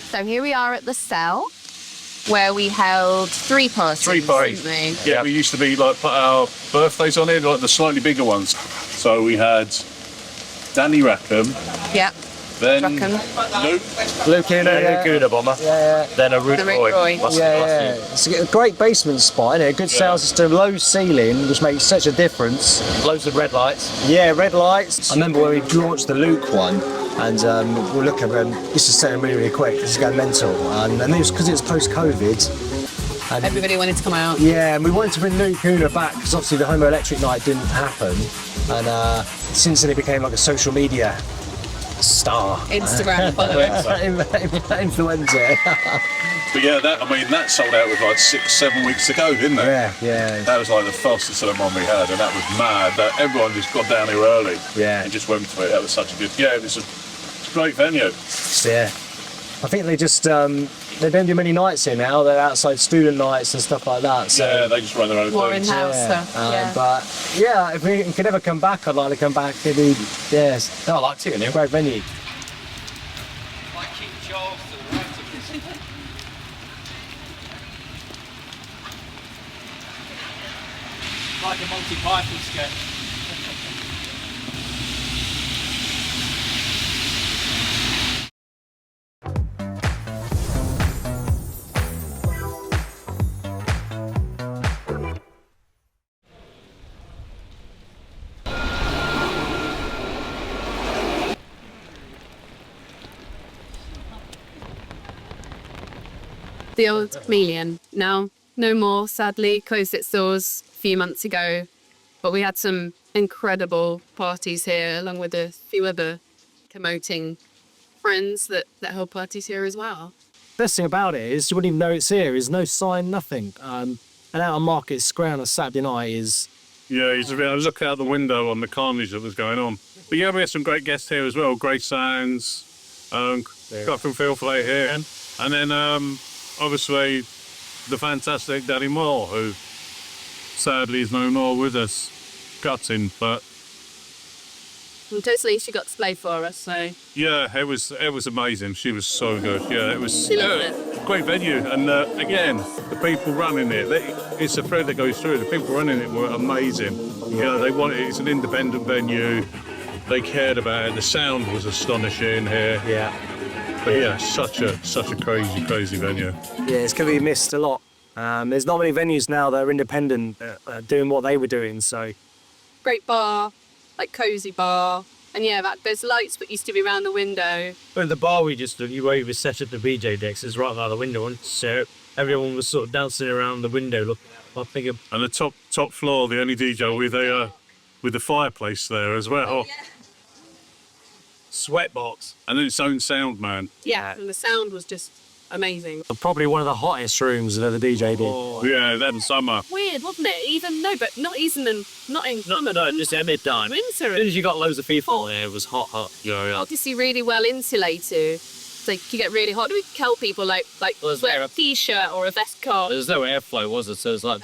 So here we are at the Cell, where we held 3 parties. 3 parties. Didn't we? Yeah, we used to be like put our birthdays on it, like the slightly bigger ones. So we had Danny Rackham, Yeah. Then Reckon. Luke Luke Bomber. Then a The Root Roy. It's a great basement spot, isn't it? A good sound system, low ceiling, which makes such a difference. Loads of red lights. Yeah, red lights. I remember when we launched the Luke one, and we're looking at this is setting really quick. This is going mental, and it was because it was post-COVID. And Everybody wanted to come out. yeah, and we wanted to bring Luke Kuna back because obviously the Homo Electric night didn't happen, and since then it became like a social media star. Instagram follower. Influencer. But yeah, that sold out with like 6-7 weeks ago, didn't it? Yeah. That was like the fastest selling one we had, and that was mad. That everyone just got down here early. Yeah. And just went to it. That was such a good. Yeah, it's a great venue. Yeah. I think they just they don't do many nights here now. They're outside student nights and stuff like that. So Yeah, they just run their own More things. in-house. yeah. So, yeah. But yeah, if we could ever come back, I'd like to come back. It'd be yes. No, I like it. Great venue. Like a Monty Python sketch. The old Chameleon. Now, no more, sadly, closed its doors a few months ago. But we had some incredible parties here, along with a few other promoting friends that held parties here as well. Best thing about it is you wouldn't even know it's here. There's no sign, nothing. And out on Market Square on a Saturday night is. Yeah, I was looking out the window on the carnage that was going on. But yeah, we had some great guests here as well. Great Sounds, got from Phil Flay here. And then obviously the fantastic Danny Moore, who sadly is no more with us. Gutting, but And totally, she got to play for us, so yeah, it was amazing. She was so good. Yeah, it was she loved it. great venue. And again, the people running it, it's a thread that goes through. The people running it were amazing. You know, they wanted it's an independent venue. They cared about it. The sound was astonishing here. Yeah. But yeah, such a crazy venue. Yeah, it's going to be missed a lot. There's not many venues now that are independent doing what they were doing, so. Great bar, like cosy bar. And yeah, there's lights that used to be around the window. But the bar we just did, where we set up the VJ decks, is right by the window, and so everyone was sort of dancing around the window looking up. And the top floor, the only DJ with the fireplace there as well. Oh, yeah. Sweatbox. And its own sound man. Yeah, and the sound was just amazing. Probably one of the hottest rooms that the DJ did. Oh. Yeah, that summer. Weird, wasn't it? But not in No, just at midtime. winter. As soon as you got loads of people there, it was hot. Yeah. Obviously really well insulated. So you get really hot. We tell people like wear a t-shirt or a vest coat. There's no airflow, was it? So it's like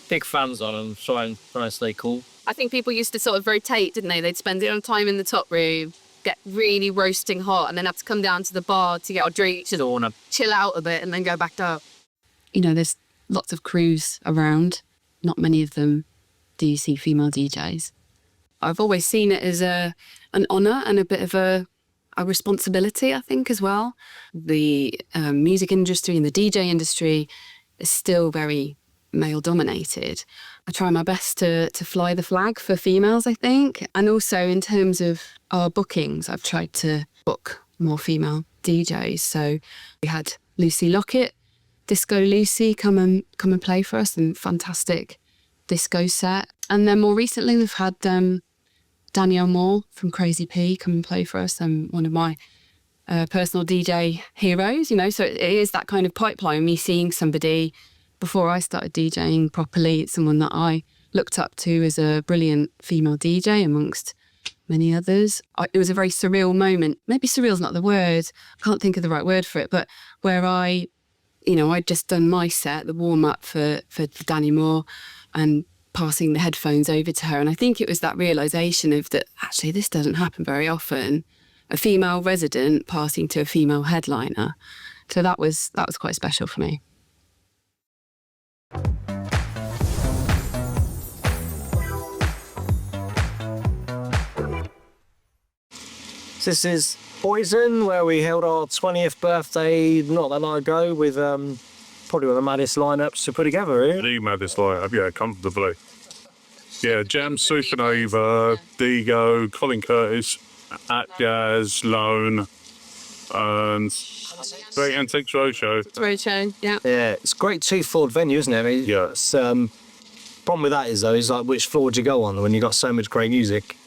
big fans on and trying to stay cool. I think people used to sort of rotate, didn't they? They'd spend a lot of time in the top room, get really roasting hot, and then have to come down to the bar to get a drink, to chill out a bit, and then go back up. You know, there's lots of crews around. Not many of them do you see female DJs. I've always seen it as an honour and a bit of a responsibility, I think, as well. The music industry and the DJ industry is still very male-dominated. I try my best to fly the flag for females, I think. And also in terms of our bookings, I've tried to book more female DJs. So we had Lucy Lockett, Disco Lucy, come and play for us, and fantastic disco set. And then more recently, we've had Danielle Moore from Crazy P come and play for us, and one of my personal DJ heroes, you know. So it is that kind of pipeline, me seeing somebody before I started DJing properly. It's someone that I looked up to as a brilliant female DJ amongst many others. It was a very surreal moment. Maybe surreal's not the word. I can't think of the right word for it, but where I'd just done my set, the warm-up for Danny Moore, and passing the headphones over to her. And I think it was that realisation of that, actually, this doesn't happen very often. A female resident passing to a female headliner. So that was quite special for me. So this is Poison, where we held our 20th birthday not that long ago with probably one of the maddest lineups to put together, really. The maddest lineup, yeah, comfortably. Yeah, Jam, Supernova, Digo, Colin Curtis, At Jazz, Lone, and Great Antiques Roadshow. Roadshow, yeah. Yeah, it's a great two-floored venue, isn't it? I mean, yeah. It's, problem with that is, though, is like which floor would you go on when you got so much great music?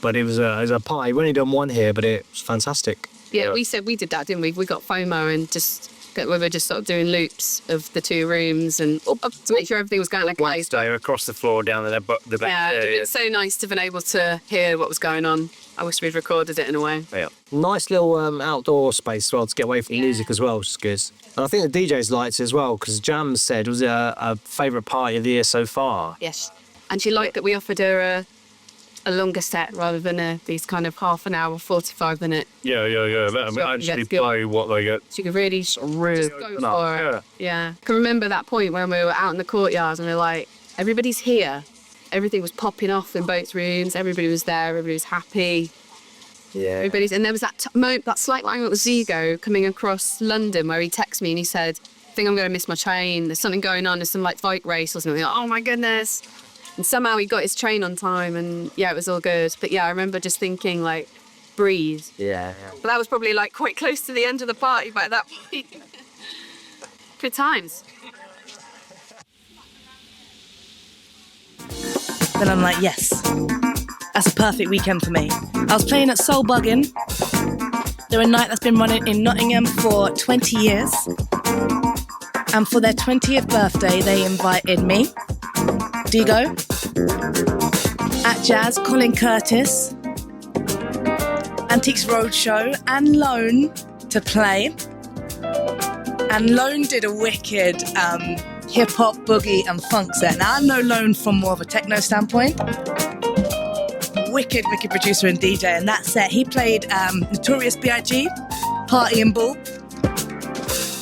But it was a party. We've only done one here, but it was fantastic. Yeah, we said we did that, didn't we? We got FOMO and we were just sort of doing loops of the two rooms and to make sure everything was going okay. Wednesday across the floor down the back Yeah, there. it's so nice to have been able to hear what was going on. I wish we'd recorded it in a way. Yeah. Nice little outdoor space as well to get away from the music as well, which is good. And I think the DJs liked it as well, because Jam said it was a favourite party of the year so far. Yes. And she liked that we offered her a longer set rather than these kind of half an hour, 45-minute. Yeah. Let them actually play what they get. She could really just go for it. Yeah. I can remember that point when we were out in the courtyard and we were like, everybody's here. Everything was popping off in both rooms. Everybody was there. Everybody was happy. Yeah. And there was that that slight line with Zigo coming across London where he texted me and he said, I think I'm going to miss my train. There's something going on. There's some like bike race or something. Oh my goodness. And somehow he got his train on time and yeah, it was all good. But yeah, I remember just thinking like, breathe. Yeah. But that was probably like quite close to the end of the party by that point. Good times. Then I'm like, yes, that's a perfect weekend for me. I was playing at Buggin. They're a night that's been running in Nottingham for 20 years. And for their 20th birthday, they invited me, Digo, At Jazz, Colin Curtis, Antiques Roadshow, and Lone to play. And Lone did a wicked hip-hop, boogie, and funk set. Now, I know Lone from more of a techno standpoint. Wicked producer and DJ. And that set, he played Notorious B.I.G., Party and Ball.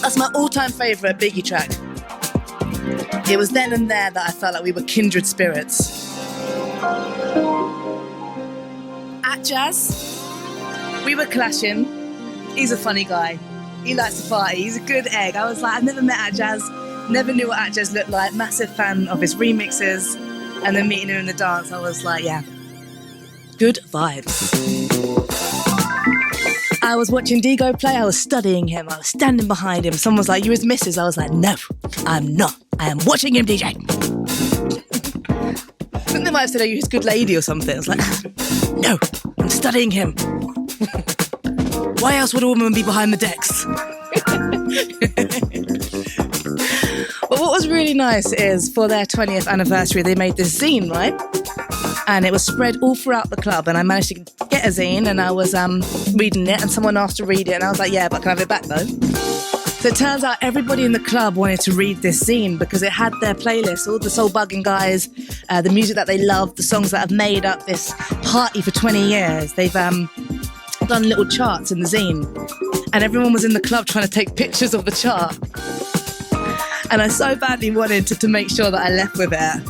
That's my all-time favourite Biggie track. It was then and there that I felt like we were kindred spirits. At Jazz, we were clashing. He's a funny guy. He likes to party. He's a good egg. I was like, I've never met At Jazz. Never knew what At Jazz looked like. Massive fan of his remixes. And then meeting him in the dance, I was like, yeah, good vibes. I was watching Digo play. I was studying him. I was standing behind him. Someone was like, you his missus? I was like, no, I'm not. I am watching him DJ. I think they might have said, are you his good lady or something? I was like, no, I'm studying him. Why else would a woman be behind the decks? But what was really nice is for their 20th anniversary, they made this zine, right? And it was spread all throughout the club. And I managed to get a zine and I was reading it and someone asked to read it. And I was like, yeah, but can I have it back though? So it turns out everybody in the club wanted to read this zine because it had their playlist, all the Buggin guys, the music that they love, the songs that have made up this party for 20 years. They've done little charts in the zine. And everyone was in the club trying to take pictures of the chart. And I so badly wanted to make sure that I left with it.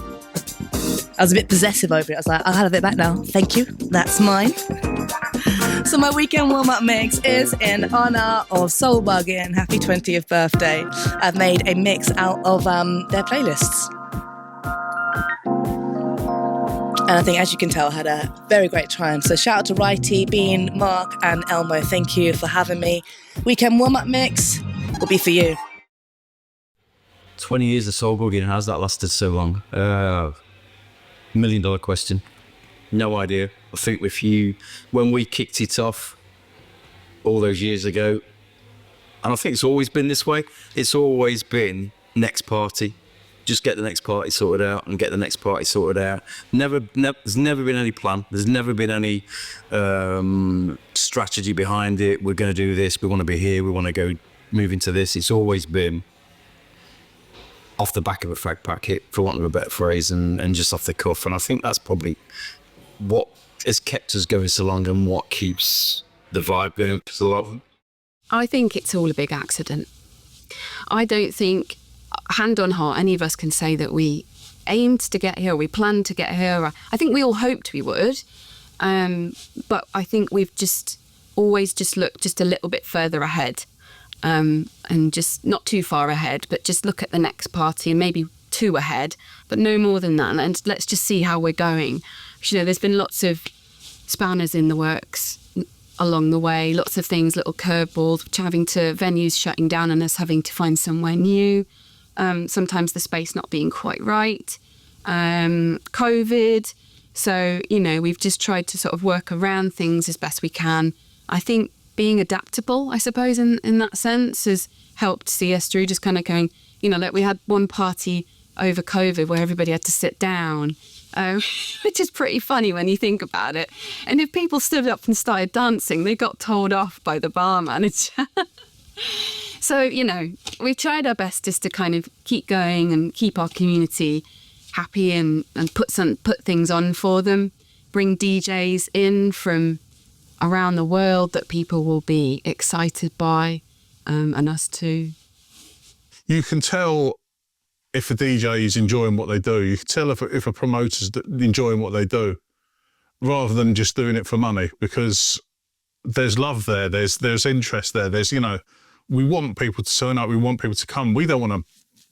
I was a bit possessive over it. I was like, I'll have it back now. Thank you. That's mine. So my weekend warm-up mix is in honour of Buggin. Happy 20th birthday. I've made a mix out of their playlists. And I think, as you can tell, I had a very great time. So shout out to Righty, Bean, Mark and Elmo. Thank you for having me. Weekend warm-up mix will be for you. 20 years of soul bugging, how's that lasted so long? $1 million question. No idea. I think when we kicked it off all those years ago, and I think it's always been this way, it's always been next party. Just get the next party sorted out and get the next party sorted out. There's never been any plan. There's never been any strategy behind it. We're going to do this. We want to be here. We want to go move into this. It's always been off the back of a fag packet, for want of a better phrase, and just off the cuff. And I think that's probably what has kept us going so long and what keeps the vibe going so long. I think it's all a big accident. I don't think, hand on heart, any of us can say that we aimed to get here, we planned to get here. I think we all hoped we would, but I think we've just always just look just a little bit further ahead, and just not too far ahead, but just look at the next party and maybe 2 ahead, but no more than that. And let's just see how we're going. You know, there's been lots of spanners in the works along the way, lots of things, little curveballs, having to venues shutting down and us having to find somewhere new. Sometimes the space not being quite right. COVID. So, you know, we've just tried to sort of work around things as best we can. I think being adaptable, I suppose, in that sense, has helped see us through, just kind of going, you know, like we had one party over COVID where everybody had to sit down, which is pretty funny when you think about it. And if people stood up and started dancing, they got told off by the bar manager. So, you know, we've tried our best just to kind of keep going and keep our community happy and put things on for them, bring DJs in from around the world that people will be excited by, and us too. You can tell if a DJ is enjoying what they do. You can tell if a promoter's enjoying what they do, rather than just doing it for money, because there's love there, there's interest there, there's, you know, we want people to turn up, we want people to come. We don't want to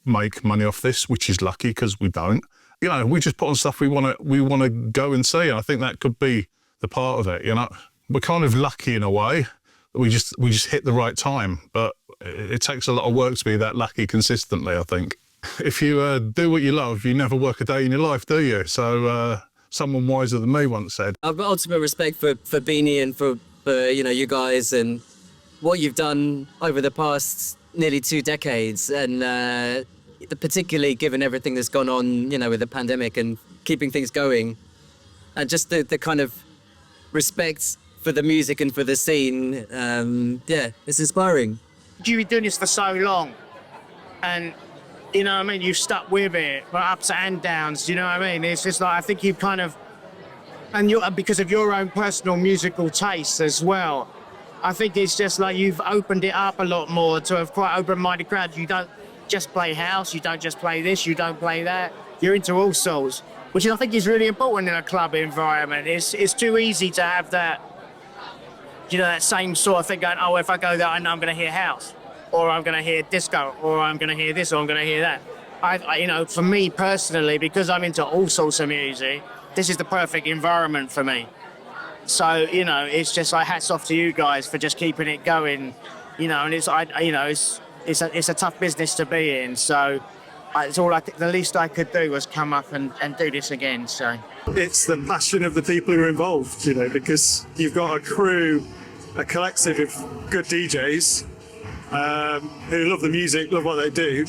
make money off this, which is lucky because we don't. You know, we just put on stuff we want to go and see. And I think that could be the part of it. You know, we're kind of lucky in a way that we just hit the right time. But it takes a lot of work to be that lucky consistently, I think. If you do what you love, you never work a day in your life, do you? So someone wiser than me once said. I've got ultimate respect for Beanie and for you know, you guys and what you've done over the past nearly 2 decades, and particularly given everything that's gone on, you know, with the pandemic and keeping things going, and just the kind of respect for the music and for the scene. Yeah, it's inspiring. You've been doing this for so long, and you know what I mean, you've stuck with it, but ups and downs, you know what I mean? It's just like, I think you've kind of, and because of your own personal musical tastes as well, I think it's just like you've opened it up a lot more to a quite open-minded crowd. You don't just play house, you don't just play this, you don't play that. You're into all sorts, which I think is really important in a club environment. It's too easy to have that, you know, that same sort of thing going, oh, if I go there, I know I'm going to hear house, or I'm going to hear disco, or I'm going to hear this, or I'm going to hear that. I, you know, for me personally, because I'm into all sorts of music, this is the perfect environment for me. So, you know, it's just like hats off to you guys for just keeping it going, you know, and it's a tough business to be in. So it's all the least I could do was come up and do this again. So it's the passion of the people who are involved, you know, because you've got a crew, a collective of good DJs who love the music, love what they do.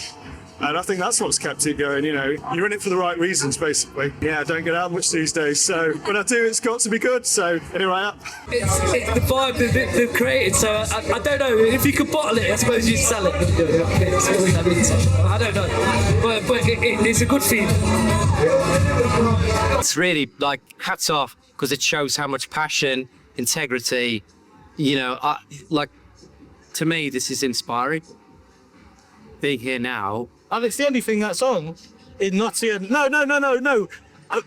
And I think that's what's kept it going, you know. You're in it for the right reasons, basically. Yeah, I don't get out much these days, so when I do, it's got to be good. So anyway, it's the vibe that they've created, so I don't know. If you could bottle it, I suppose you'd sell it. I don't know, but it's a good feeling. It's really, like, hats off, because it shows how much passion, integrity, you know, to me, this is inspiring. Being here now. And it's the only thing that's on in Nottingham. No.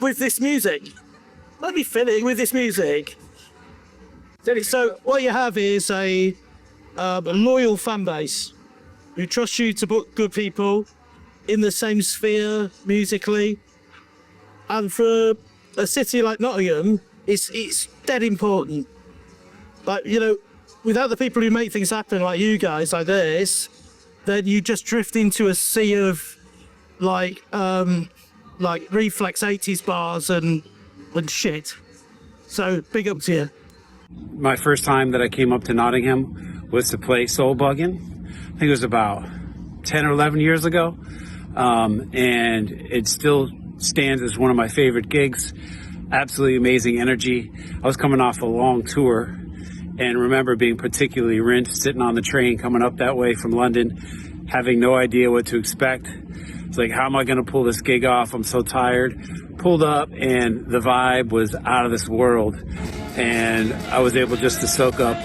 With this music. Let me finish with this music. So what you have is a loyal fan base who trust you to book good people in the same sphere musically. And for a city like Nottingham, it's dead important. But, you know, without the people who make things happen like you guys, like this, then you just drift into a sea of like reflex 80s bars and shit. So big up to you. My first time that I came up to Nottingham was to play Soul Buggin. I think it was about 10 or 11 years ago. And it still stands as one of my favorite gigs. Absolutely amazing energy. I was coming off a long tour and remember being particularly rinsed, sitting on the train coming up that way from London, having no idea what to expect. It's like, how am I going to pull this gig off? I'm so tired. Pulled up, and the vibe was out of this world. And I was able just to soak up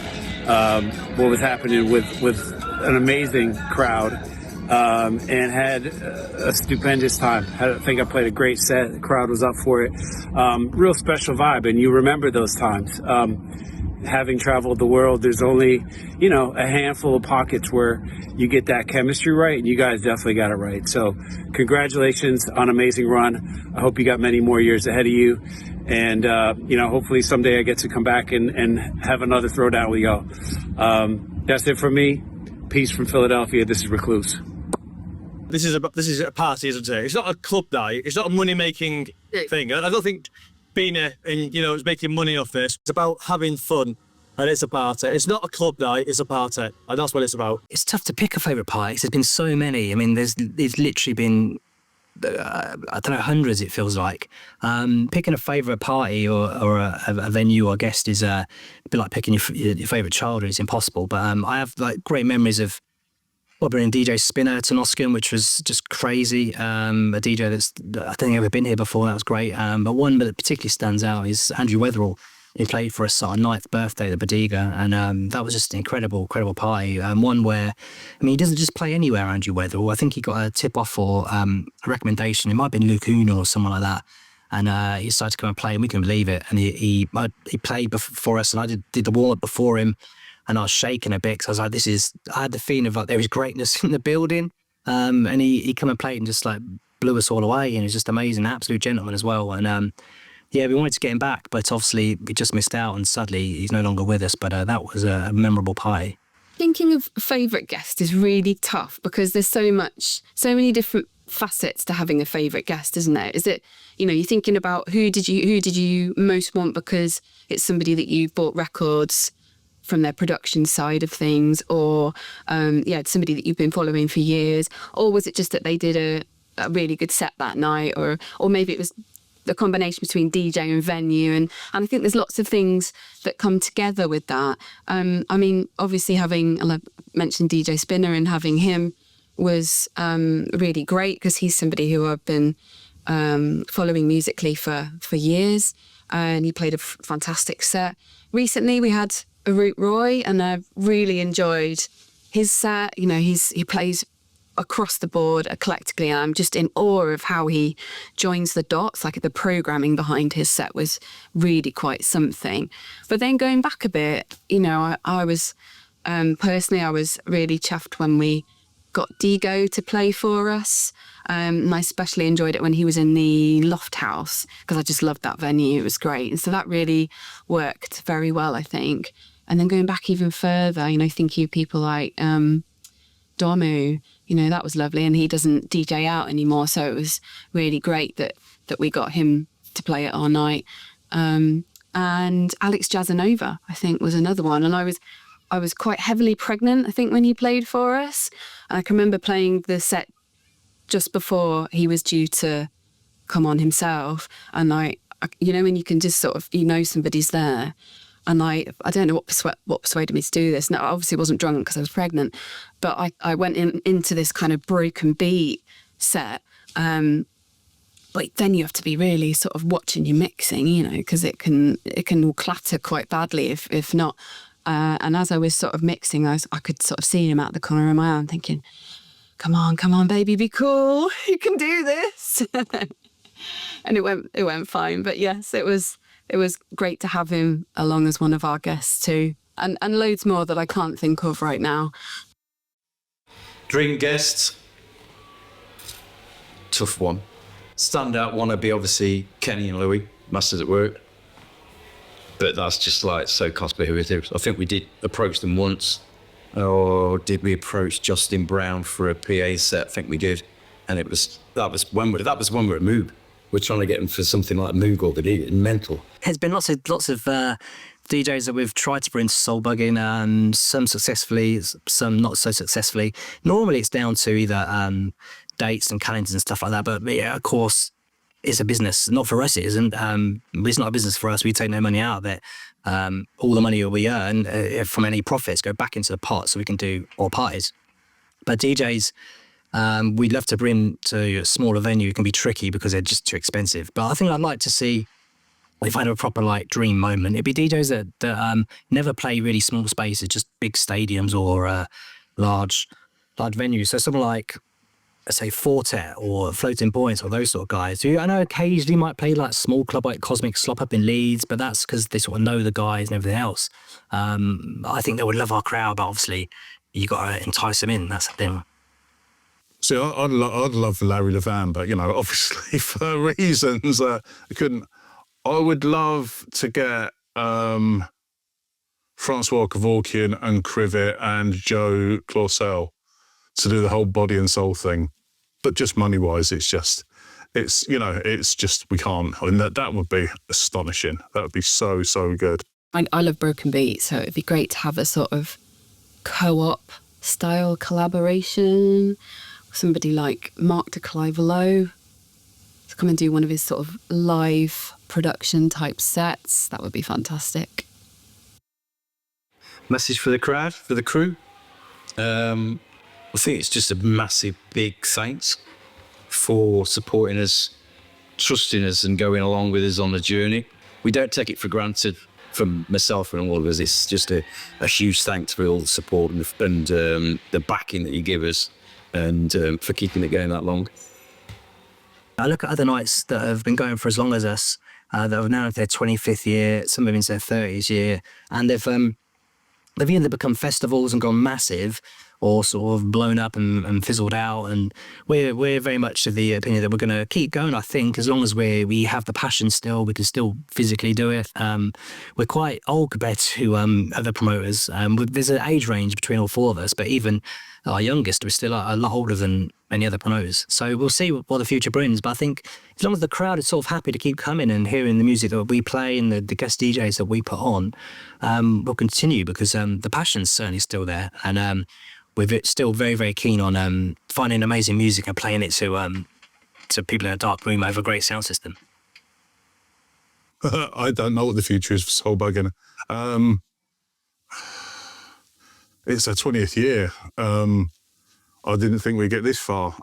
what was happening with an amazing crowd, and had a stupendous time. I think I played a great set. The crowd was up for it. Real special vibe, and you remember those times. having traveled the world, there's only, you know, a handful of pockets where you get that chemistry right, and you guys definitely got it right. So congratulations on an amazing run. I hope you got many more years ahead of you. And, you know, hopefully someday I get to come back and have another throwdown with y'all. That's it from me. Peace from Philadelphia. This is Recluse. This is a party, isn't it? It's not a club night. It's not a money-making thing. I don't think Bina and is making money off this. It's about having fun, and it's a party. It's not a club night. It's a party, and that's what it's about. It's tough to pick a favourite party. There's been so many. I mean, there's literally been I don't know, hundreds. It feels like picking a favourite party or a venue or guest is a bit like picking your favourite childhood. It's impossible. But I have like great memories of. Well, bringing DJ Spinner to Nottingham, which was just crazy. A DJ I don't think ever been here before. That was great. But one that particularly stands out is Andrew Weatherall, who played for us on our 9th birthday at the Bodega, and that was just an incredible party. One where, I mean, he doesn't just play anywhere, Andrew Weatherall. I think he got a tip-off or a recommendation. It might have been Luke Uno or someone like that. And he decided to come and play, and we couldn't believe it. And he played for us, and I did the warm-up before him. And I was shaking a bit because I was like, I had the feeling of like there was greatness in the building. And he come and played and just like blew us all away. And he was just amazing, absolute gentleman as well. And we wanted to get him back, but obviously we just missed out and sadly he's no longer with us. But that was a memorable party. Thinking of favourite guest is really tough because there's so many different facets to having a favourite guest, isn't there? Is it, you're thinking about who did you most want because it's somebody that you bought records from their production side of things, or it's somebody that you've been following for years, or was it just that they did a really good set that night, or maybe it was the combination between DJ and venue, and I think there's lots of things that come together with that. I mean, obviously I mentioned DJ Spinner, and having him was really great because he's somebody who I've been following musically for years, and he played a fantastic set. Recently we had Root Roy, and I really enjoyed his set. He plays across the board eclectically, and I'm just in awe of how he joins the dots. Like the programming behind his set was really quite something. But then going back a bit, I was personally I was really chuffed when we got Digo to play for us. And I especially enjoyed it when he was in the Loft House because I just loved that venue. It was great. And so that really worked very well, I think. And then going back even further, thinking of people like Domu, that was lovely. And he doesn't DJ out anymore. So it was really great that we got him to play at our night. And Alex Jazzanova, I think, was another one. And I was quite heavily pregnant, I think, when he played for us. And I can remember playing the set just before he was due to come on himself. And when you can just sort of, somebody's there. And I don't know what persuaded me to do this. No, I obviously wasn't drunk because I was pregnant. But I went into this kind of broken beat set. But then you have to be really sort of watching your mixing, because it can all clatter quite badly if not. And as I was sort of mixing, I could sort of see him out the corner of my eye thinking, come on, baby, be cool. You can do this. And it went fine. But yes, it was great to have him along as one of our guests too. And loads more that I can't think of right now. Dream guests? Tough one. Standout one would be obviously Kenny and Louis, Masters at Work. But that's just like so cost prohibitive. I think we did approach them once. Or did we approach Justin Brown for a PA set? I think we did. And that was when we were at Moog. We're trying to get them for something like Moog or the mental. There's been lots of DJs that we've tried to bring to Soul Buggin, and some successfully, some not so successfully. Normally it's down to either dates and calendars and stuff like that. But yeah, of course, it's a business. Not for us, it isn't. It's not a business for us. We take no money out of it. All the money we earn from any profits go back into the pot so we can do more parties. But DJs, we'd love to bring to a smaller venue. It can be tricky because they're just too expensive. But I think I'd like to see, if I had a proper dream moment, it'd be DJs that never play really small spaces, just big stadiums or large venues. So someone like say, Fortet or Floating Points or those sort of guys. I know occasionally might play like small club like Cosmic Slop up in Leeds, but that's because they sort of know the guys and everything else. I think they would love our crowd, but obviously you got to entice them in. That's the thing. See, I'd love Larry Levan, but, you know, obviously for reasons I couldn't. I would love to get Francois Kevorkian and Crivet and Joe Clausel to do the whole Body and Soul thing. But just money-wise, it's just we can't. I mean, that would be astonishing. That would be so, so good. I love Broken Beat, so it'd be great to have a sort of co-op style collaboration. Somebody like Mark de Clive-Lowe to come and do one of his sort of live production type sets. That would be fantastic. Message for the crowd, for the crew. I think it's just a massive, big thanks for supporting us, trusting us and going along with us on the journey. We don't take it for granted from myself and all of us. It's just a huge thanks for all the support and the backing that you give us and for keeping it going that long. I look at other nights that have been going for as long as us, that are now in their 25th year, some of them in their 30th year, and they've either become festivals and gone massive or sort of blown up and fizzled out. And we're very much of the opinion that we're going to keep going, I think, as long as we have the passion still, we can still physically do it. We're quite old compared to other promoters. There's an age range between all four of us, but even our youngest was still a lot older than many other promoters. So we'll see what the future brings. But I think as long as the crowd is sort of happy to keep coming and hearing the music that we play and the guest DJs that we put on, we'll continue because the passion's certainly still there. And we're still very, very keen on finding amazing music and playing it to people in a dark room over a great sound system. I don't know what the future is for Soul Buggin. It's our 20th year. I didn't think we'd get this far.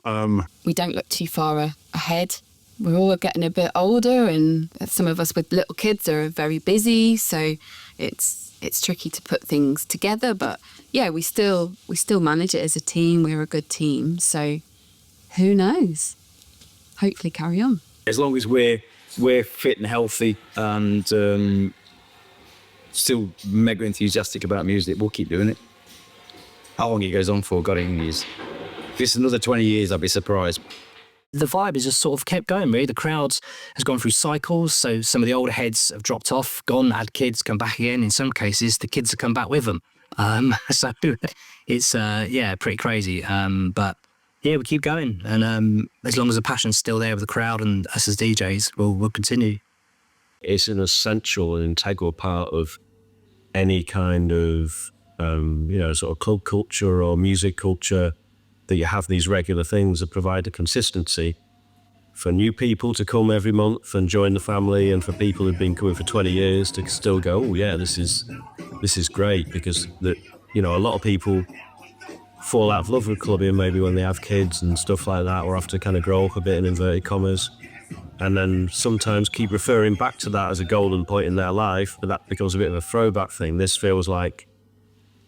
We don't look too far ahead. We're all getting a bit older, and some of us with little kids are very busy, so it's tricky to put things together. But yeah, we still manage it as a team. We're a good team, so who knows? Hopefully carry on. As long as we're fit and healthy and still mega enthusiastic about music, we'll keep doing it. How long it goes on for, God, years. If it's another 20 years, I'd be surprised. The vibe has just sort of kept going, really. The crowd has gone through cycles, so some of the older heads have dropped off, gone, had kids, come back again. In some cases, the kids have come back with them. So it's, pretty crazy. But yeah, we keep going. And as long as the passion's still there with the crowd and us as DJs, we'll continue. It's an essential and integral part of any kind of sort of club culture or music culture, that you have these regular things that provide a consistency for new people to come every month and join the family, and for people who've been coming for 20 years to still go, oh yeah, this is great, because a lot of people fall out of love with clubbing maybe when they have kids and stuff like that, or have to kind of grow up a bit in inverted commas, and then sometimes keep referring back to that as a golden point in their life, but that becomes a bit of a throwback thing. This feels like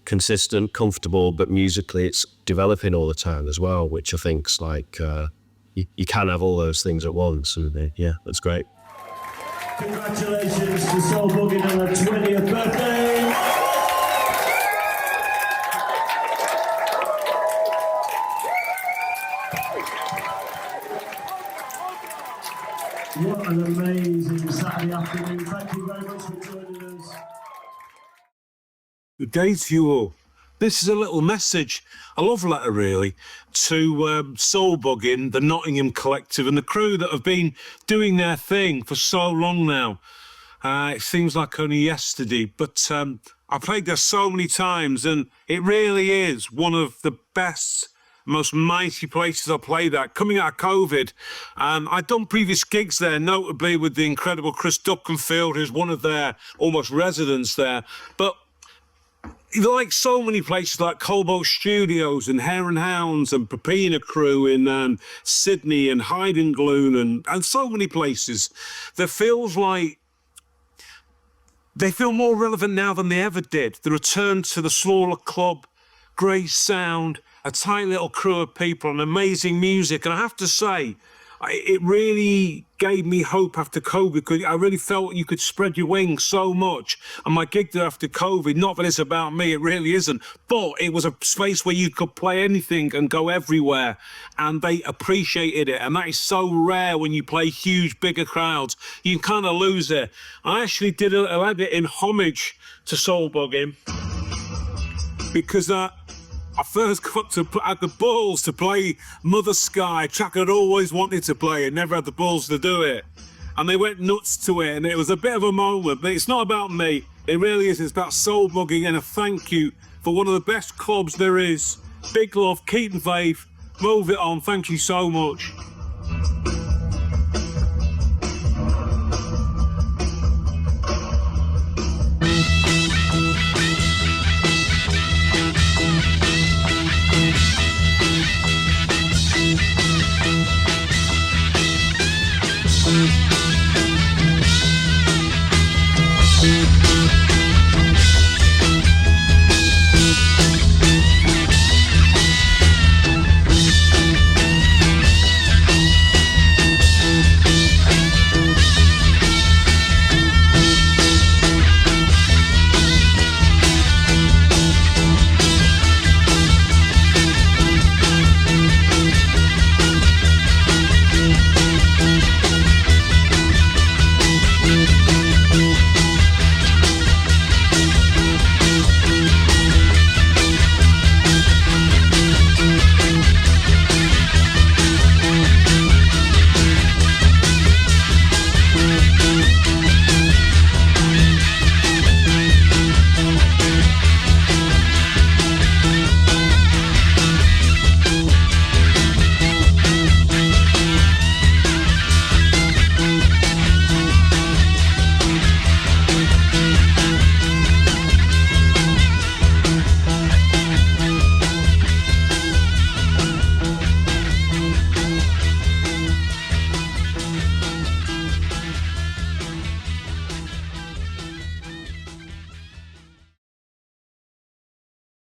consistent, comfortable, but musically it's developing all the time as well, which I think's like you can have all those things at once, and yeah, that's great. Congratulations to Soul Buggin on their 20th birthday. What an amazing Saturday afternoon. Thank you very much for joining us. Good day to you all. This is a little message, a love letter really, to Soul Buggin, the Nottingham collective, and the crew that have been doing their thing for so long now. It seems like only yesterday, but I played there so many times, and it really is one of the best, most mighty places I played at. Coming out of COVID, I'd done previous gigs there, notably with the incredible Chris Duckenfield, who's one of their almost residents there. But like so many places like Colbo Studios and Hare and Hounds and Pepina Crew in Sydney and Hyde Gloon and so many places, there feels like they feel more relevant now than they ever did. The return to the smaller club, great sound, a tight little crew of people and amazing music. And I have to say, it really gave me hope after COVID, because I really felt you could spread your wings so much. And my gig there after COVID, not that it's about me, it really isn't, but it was a space where you could play anything and go everywhere, and they appreciated it. And that is so rare when you play huge, bigger crowds. You can kind of lose it. I actually did a edit in homage to Soul Buggin, because I first got to had the balls to play Mother Sky, a track I'd always wanted to play and never had the balls to do it. And they went nuts to it, and it was a bit of a moment, but it's not about me. It really is. It's about Soul Buggin, and a thank you for one of the best clubs there is. Big love, keep the faith, move it on. Thank you so much.